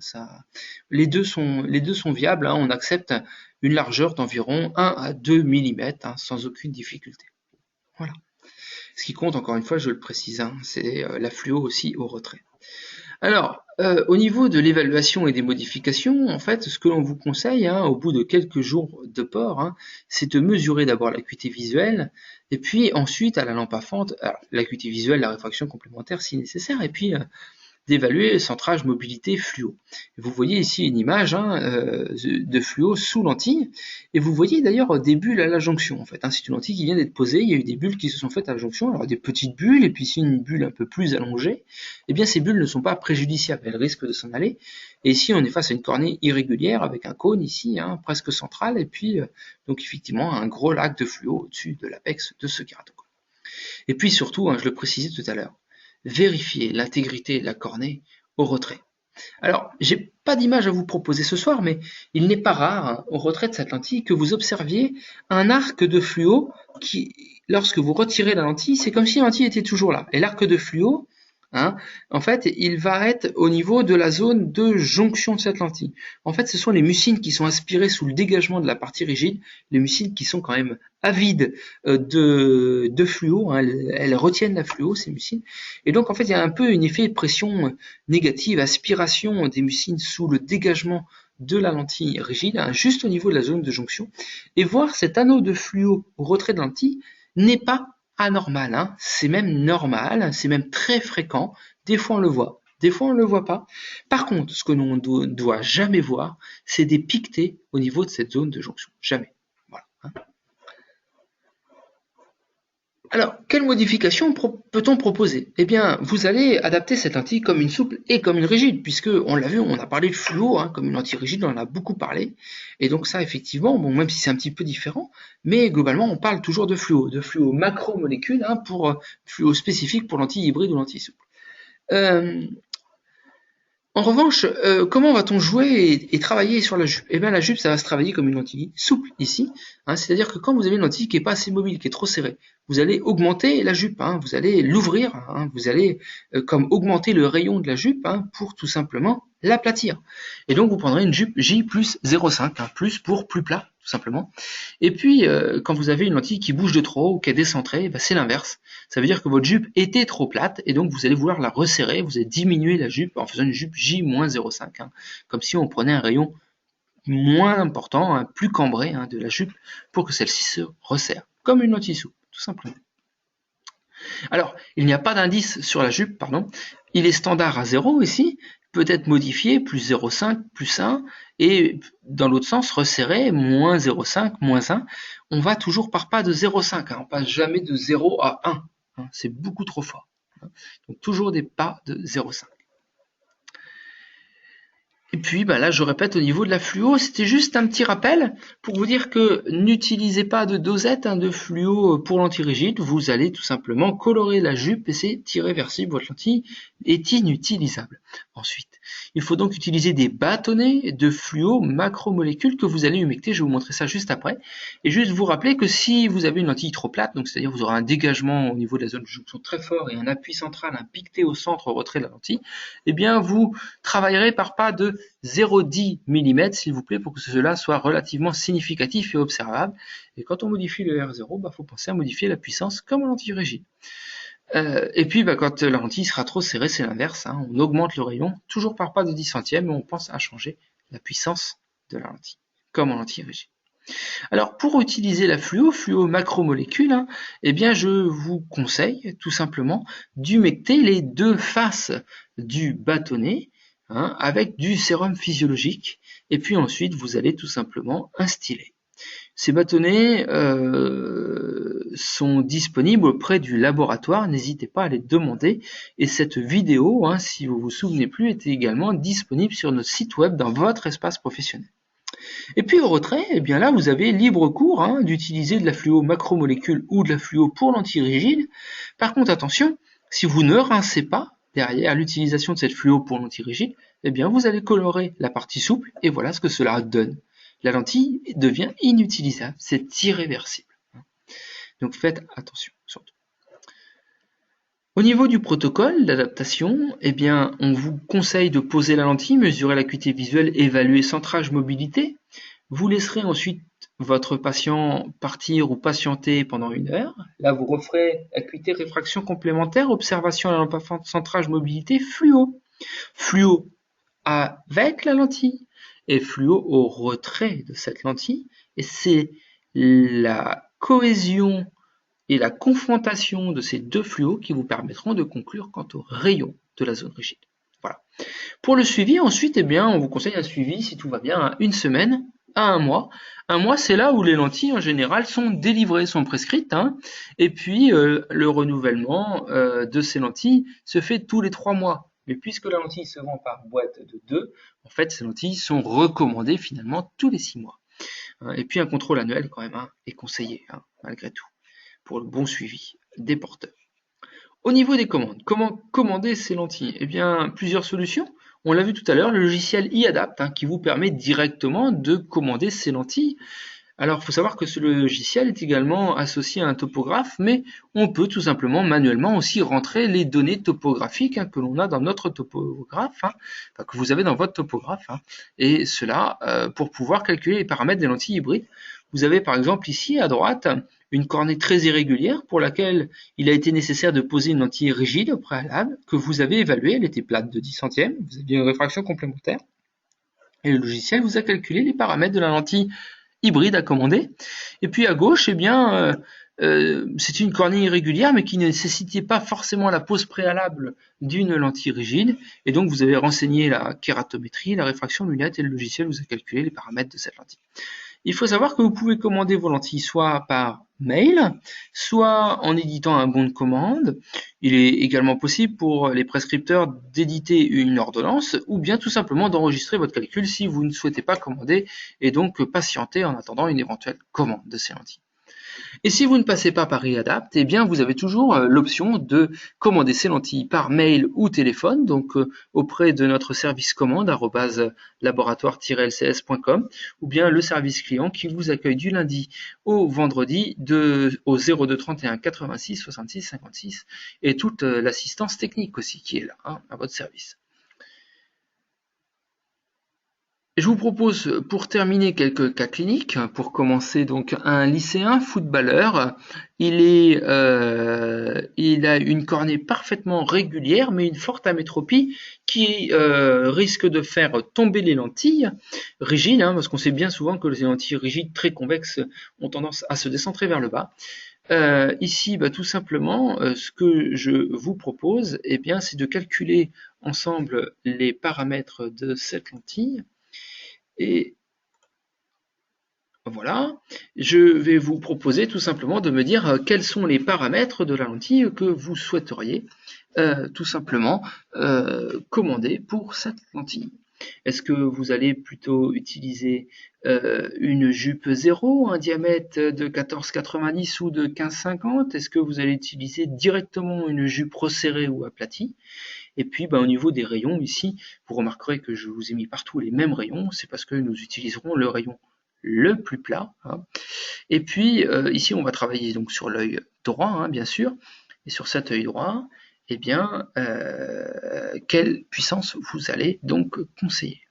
Les deux sont viables. On accepte une largeur d'environ 1 à 2 mm sans aucune difficulté. Voilà. Ce qui compte, encore une fois, je le précise, c'est la fluo aussi au retrait. Alors, au niveau de l'évaluation et des modifications, en fait, ce que l'on vous conseille, au bout de quelques jours de port, c'est de mesurer d'abord l'acuité visuelle, et puis ensuite, à la lampe à fente, l'acuité visuelle, la réfraction complémentaire si nécessaire, et puis d'évaluer le centrage mobilité fluo. Vous voyez ici une image de fluo sous lentille, et vous voyez d'ailleurs des bulles à la jonction. En fait, c'est une lentille qui vient d'être posée, il y a eu des bulles qui se sont faites à la jonction, alors des petites bulles, et puis ici une bulle un peu plus allongée. Eh bien ces bulles ne sont pas préjudiciables, elles risquent de s'en aller. Et ici on est face à une cornée irrégulière avec un cône ici, presque central, et puis donc effectivement un gros lac de fluo au-dessus de l'apex de ce kératocone. Et puis surtout, je le précisais tout à l'heure, vérifier l'intégrité de la cornée au retrait. Alors, j'ai pas d'image à vous proposer ce soir, mais il n'est pas rare, au retrait de cette lentille, que vous observiez un arc de fluo qui, lorsque vous retirez la lentille, c'est comme si la lentille était toujours là. Et l'arc de fluo, en fait, il va être au niveau de la zone de jonction de cette lentille. En fait, ce sont les mucines qui sont aspirées sous le dégagement de la partie rigide, les mucines qui sont quand même avides de fluo, elles retiennent la fluo, ces mucines. Et donc, en fait, il y a un peu un effet de pression négative, aspiration des mucines sous le dégagement de la lentille rigide, juste au niveau de la zone de jonction. Et voir cet anneau de fluo au retrait de lentille n'est pas anormal, c'est même normal, c'est même très fréquent. Des fois on le voit, des fois on ne le voit pas. Par contre, ce que l'on ne doit jamais voir, c'est des piquetés au niveau de cette zone de jonction. Jamais. Voilà. Alors, quelle modification peut-on proposer? Eh bien, vous allez adapter cette lentille comme une souple et comme une rigide, puisque on l'a vu, on a parlé de fluo, comme une lentille rigide, on en a beaucoup parlé. Et donc ça, effectivement, bon, même si c'est un petit peu différent, mais globalement, on parle toujours de fluo macromolécule, pour fluo spécifique pour lentille hybride ou lentille souple. En revanche, comment va-t-on jouer et travailler sur la jupe? Eh bien, la jupe, ça va se travailler comme une lentille souple ici, c'est-à-dire que quand vous avez une lentille qui n'est pas assez mobile, qui est trop serrée, vous allez augmenter la jupe, vous allez l'ouvrir, vous allez comme augmenter le rayon de la jupe pour tout simplement l'aplatir. Et donc, vous prendrez une jupe J plus 0,5, plus pour plus plat, tout simplement. Et puis, quand vous avez une lentille qui bouge de trop ou qui est décentrée, c'est l'inverse. Ça veut dire que votre jupe était trop plate et donc vous allez vouloir la resserrer, vous allez diminuer la jupe en faisant une jupe J-0,5, comme si on prenait un rayon moins important, plus cambré de la jupe pour que celle-ci se resserre, comme une lentille souple, tout simplement. Alors, il n'y a pas d'indice sur la jupe, il est standard à 0 ici, peut être modifié, plus 0,5, plus 1, et dans l'autre sens, resserré, moins 0,5, moins 1. On va toujours par pas de 0,5, on passe jamais de 0 à 1, c'est beaucoup trop fort. Donc toujours des pas de 0,5. Et puis là, je répète, au niveau de la fluo, c'était juste un petit rappel pour vous dire que n'utilisez pas de dosette de fluo pour l'antirigide. Vous allez tout simplement colorer la jupe et c'est irréversible. Votre lentille est inutilisable. Ensuite, Il faut donc utiliser des bâtonnets de fluo macromolécules que vous allez humecter. Je vais vous montrer ça juste après. Et juste vous rappeler que si vous avez une lentille trop plate, donc c'est-à-dire vous aurez un dégagement au niveau de la zone de jonction très fort et un appui central, un piqueté au centre au retrait de la lentille, eh bien vous travaillerez par pas de 0,10 mm, s'il vous plaît, pour que cela soit relativement significatif et observable. Et quand on modifie le R0, faut penser à modifier la puissance comme en lentille rigide. Et puis quand la lentille sera trop serrée, c'est l'inverse, on augmente le rayon, toujours par pas de 10 centièmes, mais on pense à changer la puissance de la lentille, comme en lentille rigide. Alors pour utiliser la fluo macromolécule, eh bien je vous conseille tout simplement d'humecter les deux faces du bâtonnet avec du sérum physiologique, et puis ensuite vous allez tout simplement instiller. Ces bâtonnets sont disponibles auprès du laboratoire, n'hésitez pas à les demander. Et cette vidéo, si vous vous souvenez plus, est également disponible sur notre site web dans votre espace professionnel. Et puis au retrait, eh bien là vous avez libre cours d'utiliser de la fluo macromolécule ou de la fluo pour lentille rigide. Par contre attention, si vous ne rincez pas derrière l'utilisation de cette fluo pour lentille rigide, eh bien vous allez colorer la partie souple et voilà ce que cela donne. La lentille devient inutilisable, c'est irréversible. Donc faites attention surtout. Au niveau du protocole d'adaptation, eh bien, on vous conseille de poser la lentille, mesurer l'acuité visuelle, évaluer centrage mobilité. Vous laisserez ensuite votre patient partir ou patienter pendant 1 heure. Là, vous referez acuité réfraction complémentaire, observation à la lampe centrage mobilité, fluo. Fluo avec la lentille et fluo au retrait de cette lentille. Et c'est la cohésion et la confrontation de ces deux fluos qui vous permettront de conclure quant au rayon de la zone rigide. Voilà. Pour le suivi, ensuite, eh bien, on vous conseille un suivi, si tout va bien, à 1 semaine, à 1 mois. 1 mois, c'est là où les lentilles, en général, sont délivrées, sont prescrites. Et puis, le renouvellement de ces lentilles se fait tous les 3 mois. Mais puisque la lentille se vend par boîte de 2, en fait, ces lentilles sont recommandées finalement tous les 6 mois. Et puis, un contrôle annuel, quand même, est conseillé, malgré tout, pour le bon suivi des porteurs. Au niveau des commandes, comment commander ces lentilles? Eh bien, plusieurs solutions. On l'a vu tout à l'heure, le logiciel iAdapt qui vous permet directement de commander ces lentilles. Alors, il faut savoir que ce logiciel est également associé à un topographe, mais on peut tout simplement manuellement aussi rentrer les données topographiques que l'on a dans notre topographe, que vous avez dans votre topographe, et cela pour pouvoir calculer les paramètres des lentilles hybrides. Vous avez par exemple ici à droite une cornée très irrégulière pour laquelle il a été nécessaire de poser une lentille rigide au préalable que vous avez évaluée, elle était plate de 10 centièmes, vous aviez une réfraction complémentaire, et le logiciel vous a calculé les paramètres de la lentille hybride à commander. Et puis à gauche, eh bien, c'est une cornée irrégulière, mais qui ne nécessitait pas forcément la pose préalable d'une lentille rigide. Et donc, vous avez renseigné la kératométrie, la réfraction lunette, et le logiciel vous a calculé les paramètres de cette lentille. Il faut savoir que vous pouvez commander vos lentilles soit par mail, soit en éditant un bon de commande. Il est également possible pour les prescripteurs d'éditer une ordonnance ou bien tout simplement d'enregistrer votre calcul si vous ne souhaitez pas commander et donc patienter en attendant une éventuelle commande de ces lentilles. Et si vous ne passez pas par iAdapt, eh bien vous avez toujours l'option de commander ces lentilles par mail ou téléphone, donc auprès de notre service commande @laboratoire-lcs.com ou bien le service client qui vous accueille du lundi au vendredi au 02 31 86 66 56 et toute l'assistance technique aussi qui est là à votre service. Je vous propose pour terminer quelques cas cliniques. Pour commencer, donc un lycéen footballeur, il a une cornée parfaitement régulière mais une forte amétropie qui risque de faire tomber les lentilles rigides, parce qu'on sait bien souvent que les lentilles rigides très convexes ont tendance à se décentrer vers le bas. Ici, tout simplement, ce que je vous propose, eh bien, c'est de calculer ensemble les paramètres de cette lentille. Et voilà, je vais vous proposer tout simplement de me dire quels sont les paramètres de la lentille que vous souhaiteriez tout simplement commander pour cette lentille. Est-ce que vous allez plutôt utiliser une jupe 0, un diamètre de 14,90 ou de 15,50? Est-ce que vous allez utiliser directement une jupe resserrée ou aplatie? Et puis au niveau des rayons ici, vous remarquerez que je vous ai mis partout les mêmes rayons, c'est parce que nous utiliserons le rayon le plus plat. Hein. Et puis ici on va travailler donc sur l'œil droit, hein, bien sûr, et sur cet œil droit, eh bien, quelle puissance vous allez donc conseiller?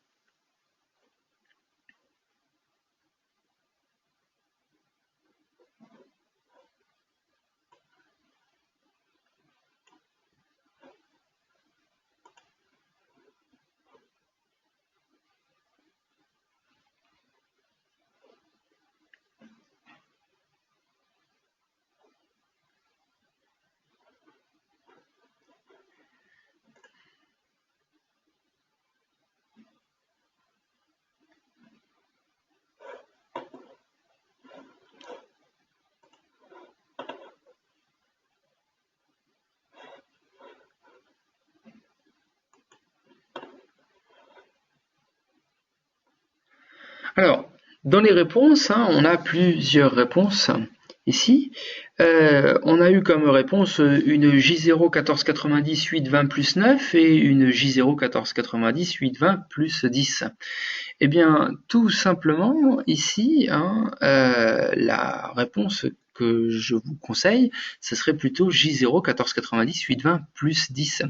Alors, dans les réponses, hein, on a plusieurs réponses ici. On a eu comme réponse une J0 1490 820 plus 9 et une J0 1490 820 plus 10. Eh bien, tout simplement, ici, hein, la réponse que je vous conseille, ce serait plutôt J0 1490 820 plus 10.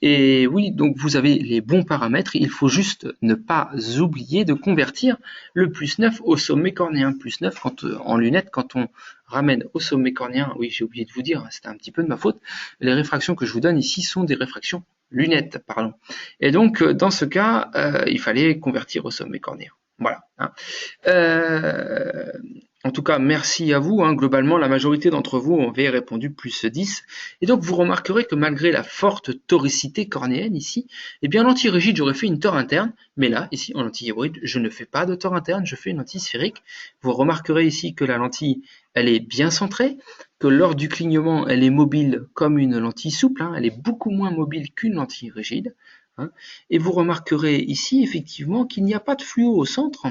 Et oui, donc vous avez les bons paramètres, il faut juste ne pas oublier de convertir le plus 9 au sommet cornéen. Plus 9 en lunettes, quand on ramène au sommet cornéen, oui j'ai oublié de vous dire, c'était un petit peu de ma faute, les réfractions que je vous donne ici sont des réfractions lunettes, pardon. Et donc dans ce cas, il fallait convertir au sommet cornéen. Voilà. Hein. En tout cas, merci à vous. Hein. Globalement, la majorité d'entre vous avaient répondu plus 10. Et donc, vous remarquerez que malgré la forte toricité cornéenne ici, eh bien, l'anti-rigide, j'aurais fait une tor interne. Mais là, ici, en lentille hybride, je ne fais pas de tor interne, je fais une lentille sphérique. Vous remarquerez ici que la lentille, elle est bien centrée, que lors du clignement, elle est mobile comme une lentille souple. Hein. Elle est beaucoup moins mobile qu'une lentille rigide. Hein. Et vous remarquerez ici, effectivement, qu'il n'y a pas de fluo au centre,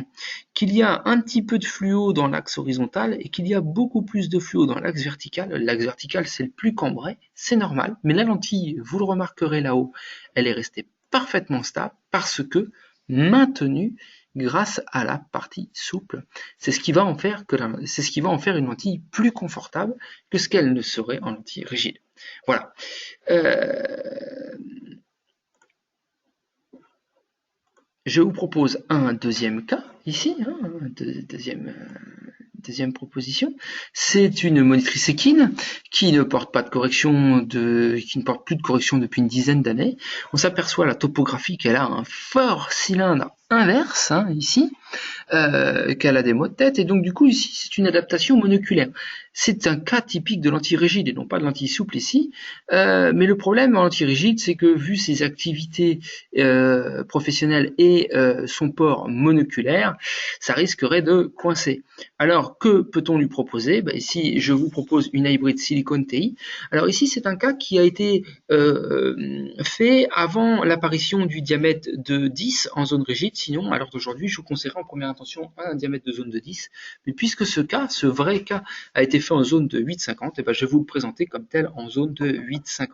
qu'il y a un petit peu de fluo dans l'axe horizontal et qu'il y a beaucoup plus de fluo dans l'axe vertical. L'axe vertical, c'est le plus cambré, c'est normal, mais la lentille, vous le remarquerez là-haut, elle est restée parfaitement stable parce que maintenue grâce à la partie souple. C'est ce qui va en faire une lentille plus confortable que ce qu'elle ne serait en lentille rigide. Voilà. Je vous propose un deuxième cas, ici, hein, deuxième proposition. C'est une monitrice équine qui ne porte pas de correction qui ne porte plus de correction depuis une dizaine d'années. On s'aperçoit à la topographie qu'elle a un fort cylindre inverse, hein, ici, qu'elle a des maux de tête, et donc du coup ici c'est une adaptation monoculaire. C'est un cas typique de l'anti-rigide et non pas de l'anti-souple ici, mais le problème en l'anti-rigide, c'est que vu ses activités professionnelles et son port monoculaire, ça risquerait de coincer. Alors que peut-on lui proposer? Ici je vous propose une hybride silicone TI. Alors ici c'est un cas qui a été fait avant l'apparition du diamètre de 10 en zone rigide. Sinon, à l'heure d'aujourd'hui, je vous conseillerais en première intention un diamètre de zone de 10. Mais puisque ce vrai cas, a été fait en zone de 8,50, et je vais vous le présenter comme tel en zone de 8,50.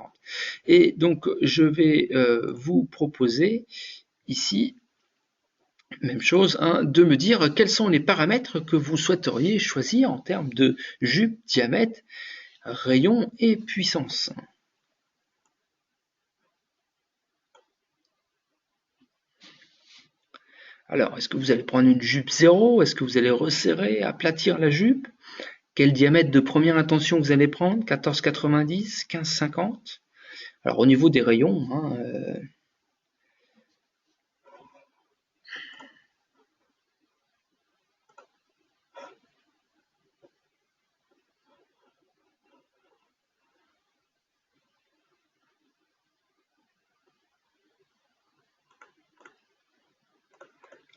Et donc, je vais vous proposer ici, même chose, hein, de me dire quels sont les paramètres que vous souhaiteriez choisir en termes de jupe, diamètre, rayon et puissance. Alors, est-ce que vous allez prendre une jupe 0? Est-ce que vous allez resserrer, aplatir la jupe? Quel diamètre de première intention vous allez prendre? 14,90, 15,50? Alors, au niveau des rayons, hein,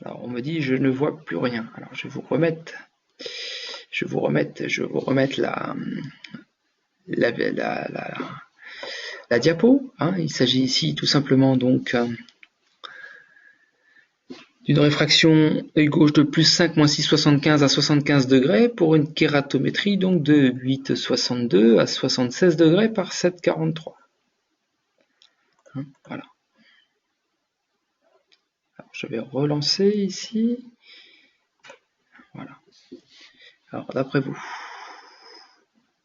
alors on me dit je ne vois plus rien. Alors je vais vous remettre la diapo. Hein. Il s'agit ici tout simplement donc d'une réfraction œil gauche de plus 5 moins 6,75 à 75 degrés pour une kératométrie donc de 8,62 à 76 degrés par 7,43. Voilà. Alors, je vais relancer ici. Voilà. Alors, d'après vous,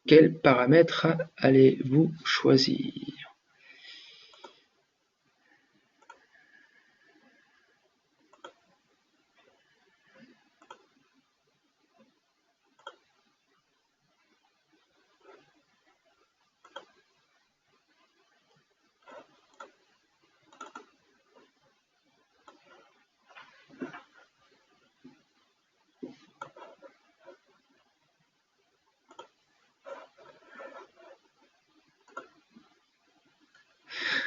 quels paramètres allez-vous choisir ?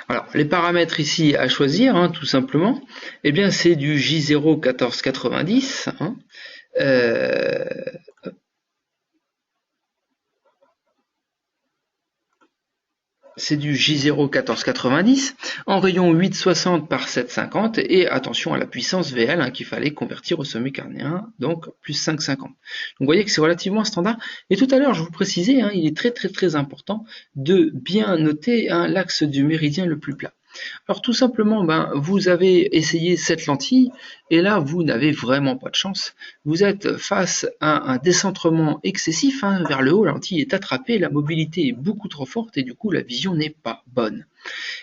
Alors, les paramètres ici à choisir, tout simplement, eh bien, c'est du J0 1490. C'est du J0 1490 en rayon 8,60 par 7,50 et attention à la puissance VL qu'il fallait convertir au sommet carnéen, donc plus 5,50. Donc vous voyez que c'est relativement standard. Et tout à l'heure, je vous précisais, il est très important de bien noter l'axe du méridien le plus plat. Alors tout simplement, vous avez essayé cette lentille et là vous n'avez vraiment pas de chance. Vous êtes face à un décentrement excessif vers le haut, la lentille est attrapée, la mobilité est beaucoup trop forte et du coup la vision n'est pas bonne.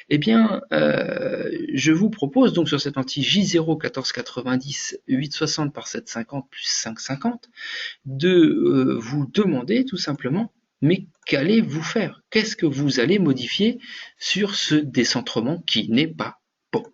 Eh bien, je vous propose donc sur cette lentille J0 1490 8,60 par 7,50 plus 5,50 de vous demander tout simplement mais qu'allez-vous faire? Qu'est-ce que vous allez modifier sur ce décentrement qui n'est pas bon?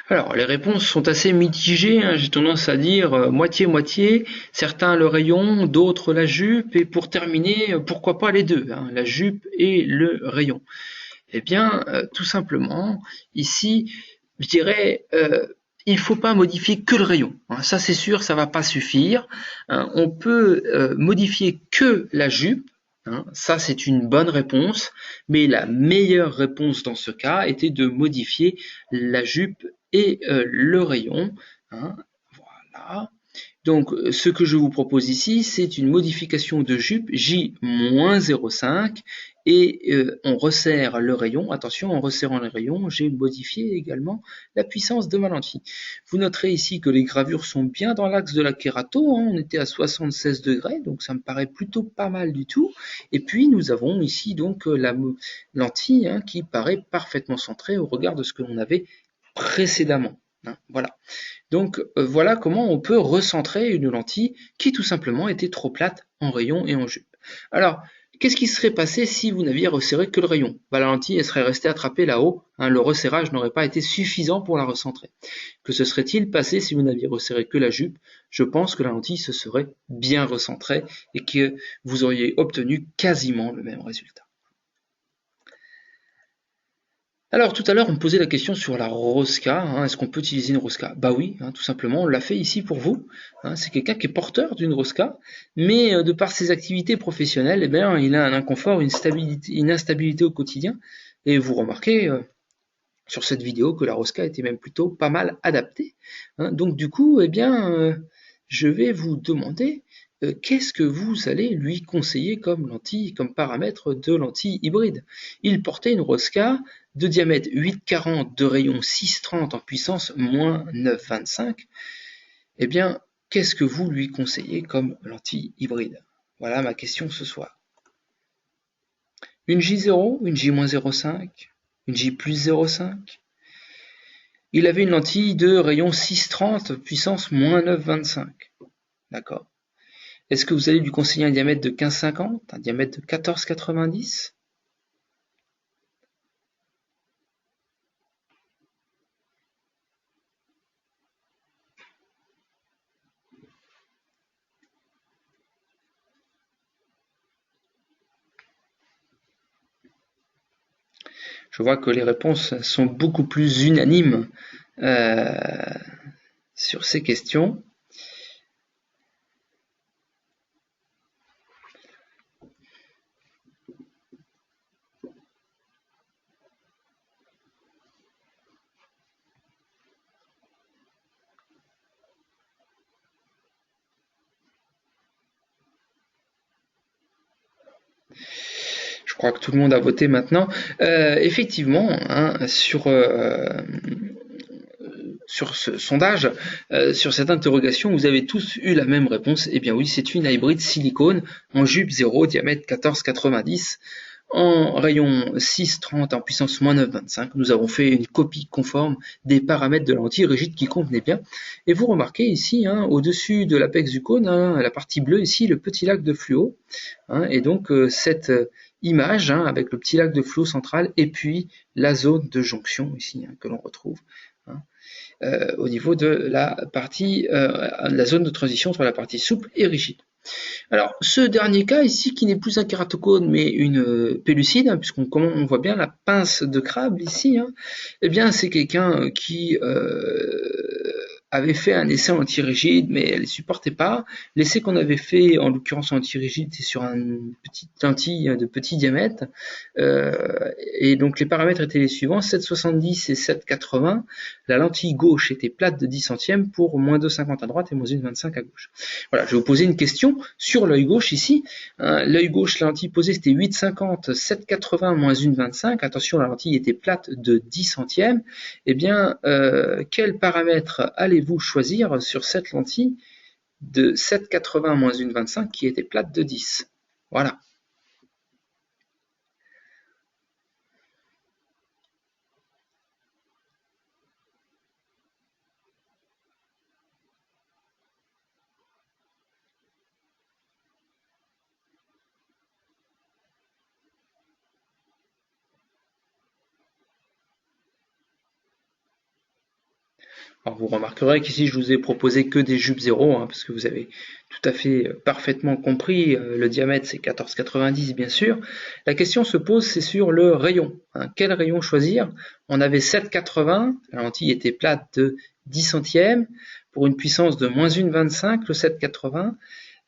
Alors, les réponses sont assez mitigées, j'ai tendance à dire moitié-moitié, certains le rayon, d'autres la jupe, et pour terminer, pourquoi pas les deux, la jupe et le rayon. Eh bien, tout simplement, ici, je dirais, il ne faut pas modifier que le rayon. Ça, c'est sûr, ça ne va pas suffire. On peut modifier que la jupe. Ça, c'est une bonne réponse. Mais la meilleure réponse dans ce cas était de modifier la jupe et le rayon. Voilà. Donc, ce que je vous propose ici, c'est une modification de jupe J-0,5 et on resserre le rayon. Attention, en resserrant le rayon, j'ai modifié également la puissance de ma lentille. Vous noterez ici que les gravures sont bien dans l'axe de la kérato. On était à 76 degrés, donc ça me paraît plutôt pas mal du tout. Et puis, nous avons ici donc la lentille qui paraît parfaitement centrée au regard de ce que l'on avait précédemment. Voilà. Donc voilà comment on peut recentrer une lentille qui tout simplement était trop plate en rayon et en jupe. Alors, qu'est-ce qui serait passé si vous n'aviez resserré que le rayon? La lentille elle serait restée attrapée là-haut, le resserrage n'aurait pas été suffisant pour la recentrer. Que se serait-il passé si vous n'aviez resserré que la jupe? Je pense que la lentille se serait bien recentrée et que vous auriez obtenu quasiment le même résultat. Alors tout à l'heure on me posait la question sur la Rosca, est-ce qu'on peut utiliser une Rosca? Bah oui, tout simplement, on l'a fait ici pour vous. C'est quelqu'un qui est porteur d'une Rosca, mais de par ses activités professionnelles, il a un inconfort, une instabilité au quotidien. Et vous remarquez sur cette vidéo que la Rosca était même plutôt pas mal adaptée. Donc du coup, je vais vous demander qu'est-ce que vous allez lui conseiller comme lentille, comme paramètre de lentille hybride. Il portait une Rosca de diamètre 8,40 de rayon 6,30 en puissance moins 9,25. Eh bien, qu'est-ce que vous lui conseillez comme lentille hybride? Voilà ma question ce soir. Une J0, une J-0,5, une J plus 0,5. Il avait une lentille de rayon 6,30 puissance moins 9,25. D'accord. Est-ce que vous allez lui conseiller un diamètre de 15,50, un diamètre de 14,90? Je vois que les réponses sont beaucoup plus unanimes sur ces questions. Je crois que tout le monde a voté maintenant. Effectivement, hein, sur ce sondage, sur cette interrogation, vous avez tous eu la même réponse. Eh bien oui, c'est une hybride silicone en jupe 0, diamètre 14,90, en rayon 6,30 en puissance moins 9,25. Nous avons fait une copie conforme des paramètres de la lentille rigide qui convenaient bien. Et vous remarquez ici, hein, au-dessus de l'apex du cône, hein, la partie bleue ici, le petit lac de fluo. Hein, et donc cette image, hein, avec le petit lac de fluo central et puis la zone de jonction ici, hein, que l'on retrouve. Hein, au niveau de la partie, la zone de transition entre la partie souple et rigide. Alors, ce dernier cas ici, qui n'est plus un kératocone mais une pellucide, hein, puisqu'on voit bien la pince de crabe ici, hein, eh bien, c'est quelqu'un qui avait fait un essai anti-rigide, mais elle ne supportait pas. L'essai qu'on avait fait, en l'occurrence anti-rigide, c'est sur une petite lentille de petit diamètre. Et donc les paramètres étaient les suivants, 7,70 et 7,80. La lentille gauche était plate de 10 centièmes pour moins 2,50 à droite et moins 1,25 à gauche. Voilà, je vais vous poser une question sur l'œil gauche ici. Hein, l'œil gauche, la lentille posée, c'était 8,50, 7,80, moins 1,25. Attention, la lentille était plate de 10 centièmes. Eh bien, quel paramètre allez-vous choisir sur cette lentille de 7,80 moins 1,25 qui était plate de 10? Voilà. Alors vous remarquerez qu'ici je vous ai proposé que des jupes 0, hein, parce que vous avez tout à fait parfaitement compris, le diamètre c'est 14,90 bien sûr. La question se pose, c'est sur le rayon. Hein. Quel rayon choisir? On avait 7,80, la lentille était plate de 10 centièmes, pour une puissance de moins 1,25, le 7,80.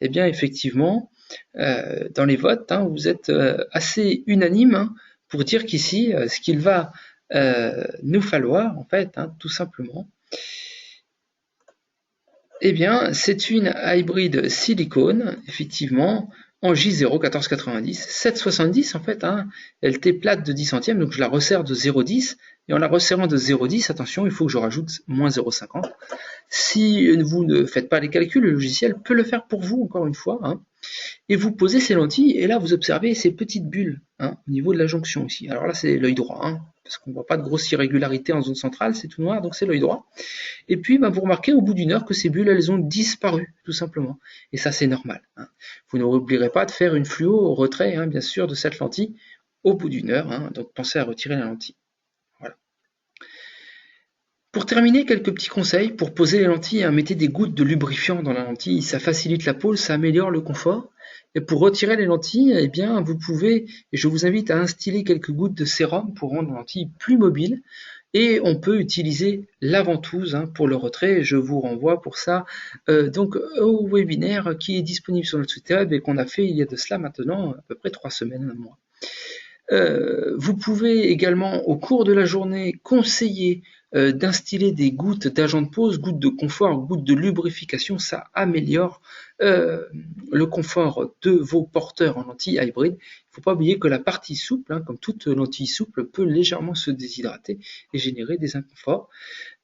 Eh bien effectivement, dans les votes, hein, vous êtes assez unanime, hein, pour dire qu'ici, ce qu'il va nous falloir, en fait, hein, tout simplement, eh bien, c'est une hybride silicone, effectivement, en J0 1490, 770 en fait, hein, elle était plate de 10 centièmes, donc je la resserre de 0,10, et en la resserrant de 0,10, attention, il faut que je rajoute moins 0,50. Si vous ne faites pas les calculs, le logiciel peut le faire pour vous, encore une fois, hein, et vous posez ces lentilles, et là vous observez ces petites bulles, hein, au niveau de la jonction ici. Alors là c'est l'œil droit, hein, parce qu'on ne voit pas de grosse irrégularité en zone centrale, c'est tout noir, donc c'est l'œil droit. Et puis vous remarquez au bout d'une heure que ces bulles elles ont disparu, tout simplement. Et ça c'est normal. Hein. Vous n'oublierez pas de faire une fluo au retrait, hein, bien sûr, de cette lentille au bout d'une heure, hein, donc pensez à retirer la lentille. Voilà. Pour terminer, quelques petits conseils pour poser les lentilles, hein, mettez des gouttes de lubrifiant dans la lentille, ça facilite la pose, ça améliore le confort. Et pour retirer les lentilles, eh bien, vous pouvez, et je vous invite à instiller quelques gouttes de sérum pour rendre la lentille plus mobile. Et on peut utiliser la ventouse, hein, pour le retrait. Je vous renvoie pour ça donc au webinaire qui est disponible sur notre site web et qu'on a fait il y a de cela maintenant à peu près 3 semaines, un mois. Vous pouvez également au cours de la journée conseiller d'instiller des gouttes d'agent de pose, gouttes de confort, gouttes de lubrification, ça améliore le confort de vos porteurs en lentille hybride. Il ne faut pas oublier que la partie souple, hein, comme toute lentille souple, peut légèrement se déshydrater et générer des inconforts.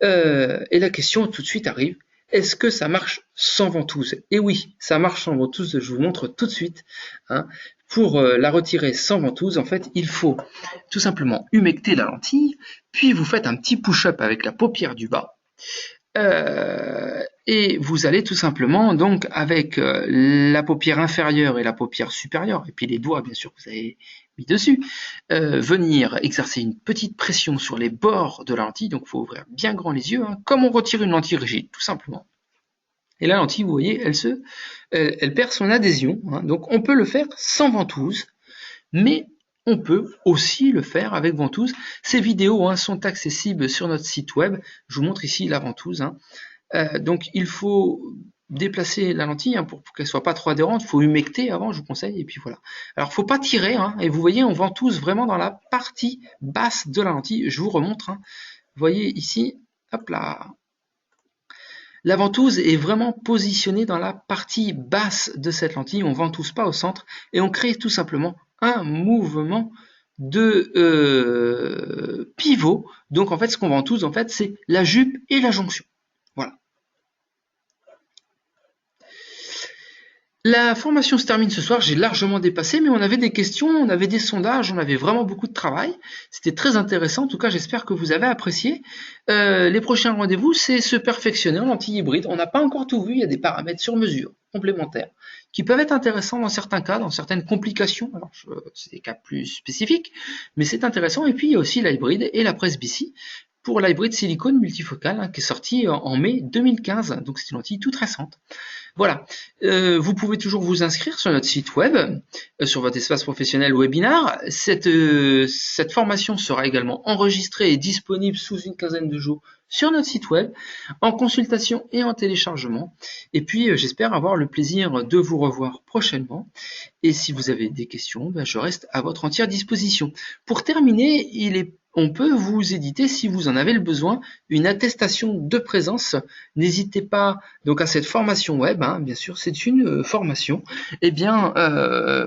Et la question tout de suite arrive, est-ce que ça marche sans ventouse? Et oui, ça marche sans ventouse, je vous montre tout de suite. Hein. Pour la retirer sans ventouse, en fait, il faut tout simplement humecter la lentille, puis vous faites un petit push-up avec la paupière du bas, Et vous allez tout simplement, donc, avec la paupière inférieure et la paupière supérieure, et puis les doigts, bien sûr, que vous avez mis dessus, venir exercer une petite pression sur les bords de la lentille. Donc, il faut ouvrir bien grand les yeux, hein, comme on retire une lentille rigide, tout simplement. Et la lentille, vous voyez, elle perd son adhésion. Hein, donc, on peut le faire sans ventouse, mais on peut aussi le faire avec ventouse. Ces vidéos sont accessibles sur notre site web. Je vous montre ici la ventouse. Donc il faut déplacer la lentille pour qu'elle soit pas trop adhérente. Il faut humecter avant, je vous conseille. Et puis voilà. Alors faut pas tirer. Et vous voyez, on ventouse vraiment dans la partie basse de la lentille. Je vous remontre. Vous voyez ici, hop là. La ventouse est vraiment positionnée dans la partie basse de cette lentille. On ventouse pas au centre et on crée tout simplement un mouvement de pivot. Donc en fait, ce qu'on ventouse, en fait, c'est la jupe et la jonction. Voilà. La formation se termine ce soir, j'ai largement dépassé, mais on avait des questions, on avait des sondages, on avait vraiment beaucoup de travail. C'était très intéressant, en tout cas j'espère que vous avez apprécié. Les prochains rendez-vous, c'est se perfectionner en lentille hybride. On n'a pas encore tout vu, il y a des paramètres sur mesure, complémentaires, qui peuvent être intéressants dans certains cas, dans certaines complications. Alors c'est des cas plus spécifiques, mais c'est intéressant. Et puis il y a aussi la hybride et la presbytie, pour l'hybride silicone multifocal qui est sorti en mai 2015, donc c'est une lentille toute récente. Voilà, vous pouvez toujours vous inscrire sur notre site web, sur votre espace professionnel webinar. Cette formation sera également enregistrée et disponible sous une quinzaine de jours sur notre site web, en consultation et en téléchargement. Et puis j'espère avoir le plaisir de vous revoir prochainement. Et si vous avez des questions, je reste à votre entière disposition. Pour terminer, on peut vous éditer, si vous en avez le besoin, une attestation de présence. N'hésitez pas donc à cette formation web, bien sûr, c'est une formation. Eh bien,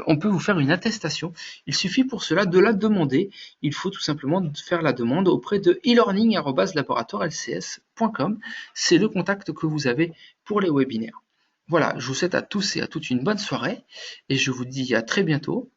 on peut vous faire une attestation. Il suffit pour cela de la demander. Il faut tout simplement faire la demande auprès de e-learning@laboratoirelcs.com. C'est le contact que vous avez pour les webinaires. Voilà, je vous souhaite à tous et à toutes une bonne soirée et je vous dis à très bientôt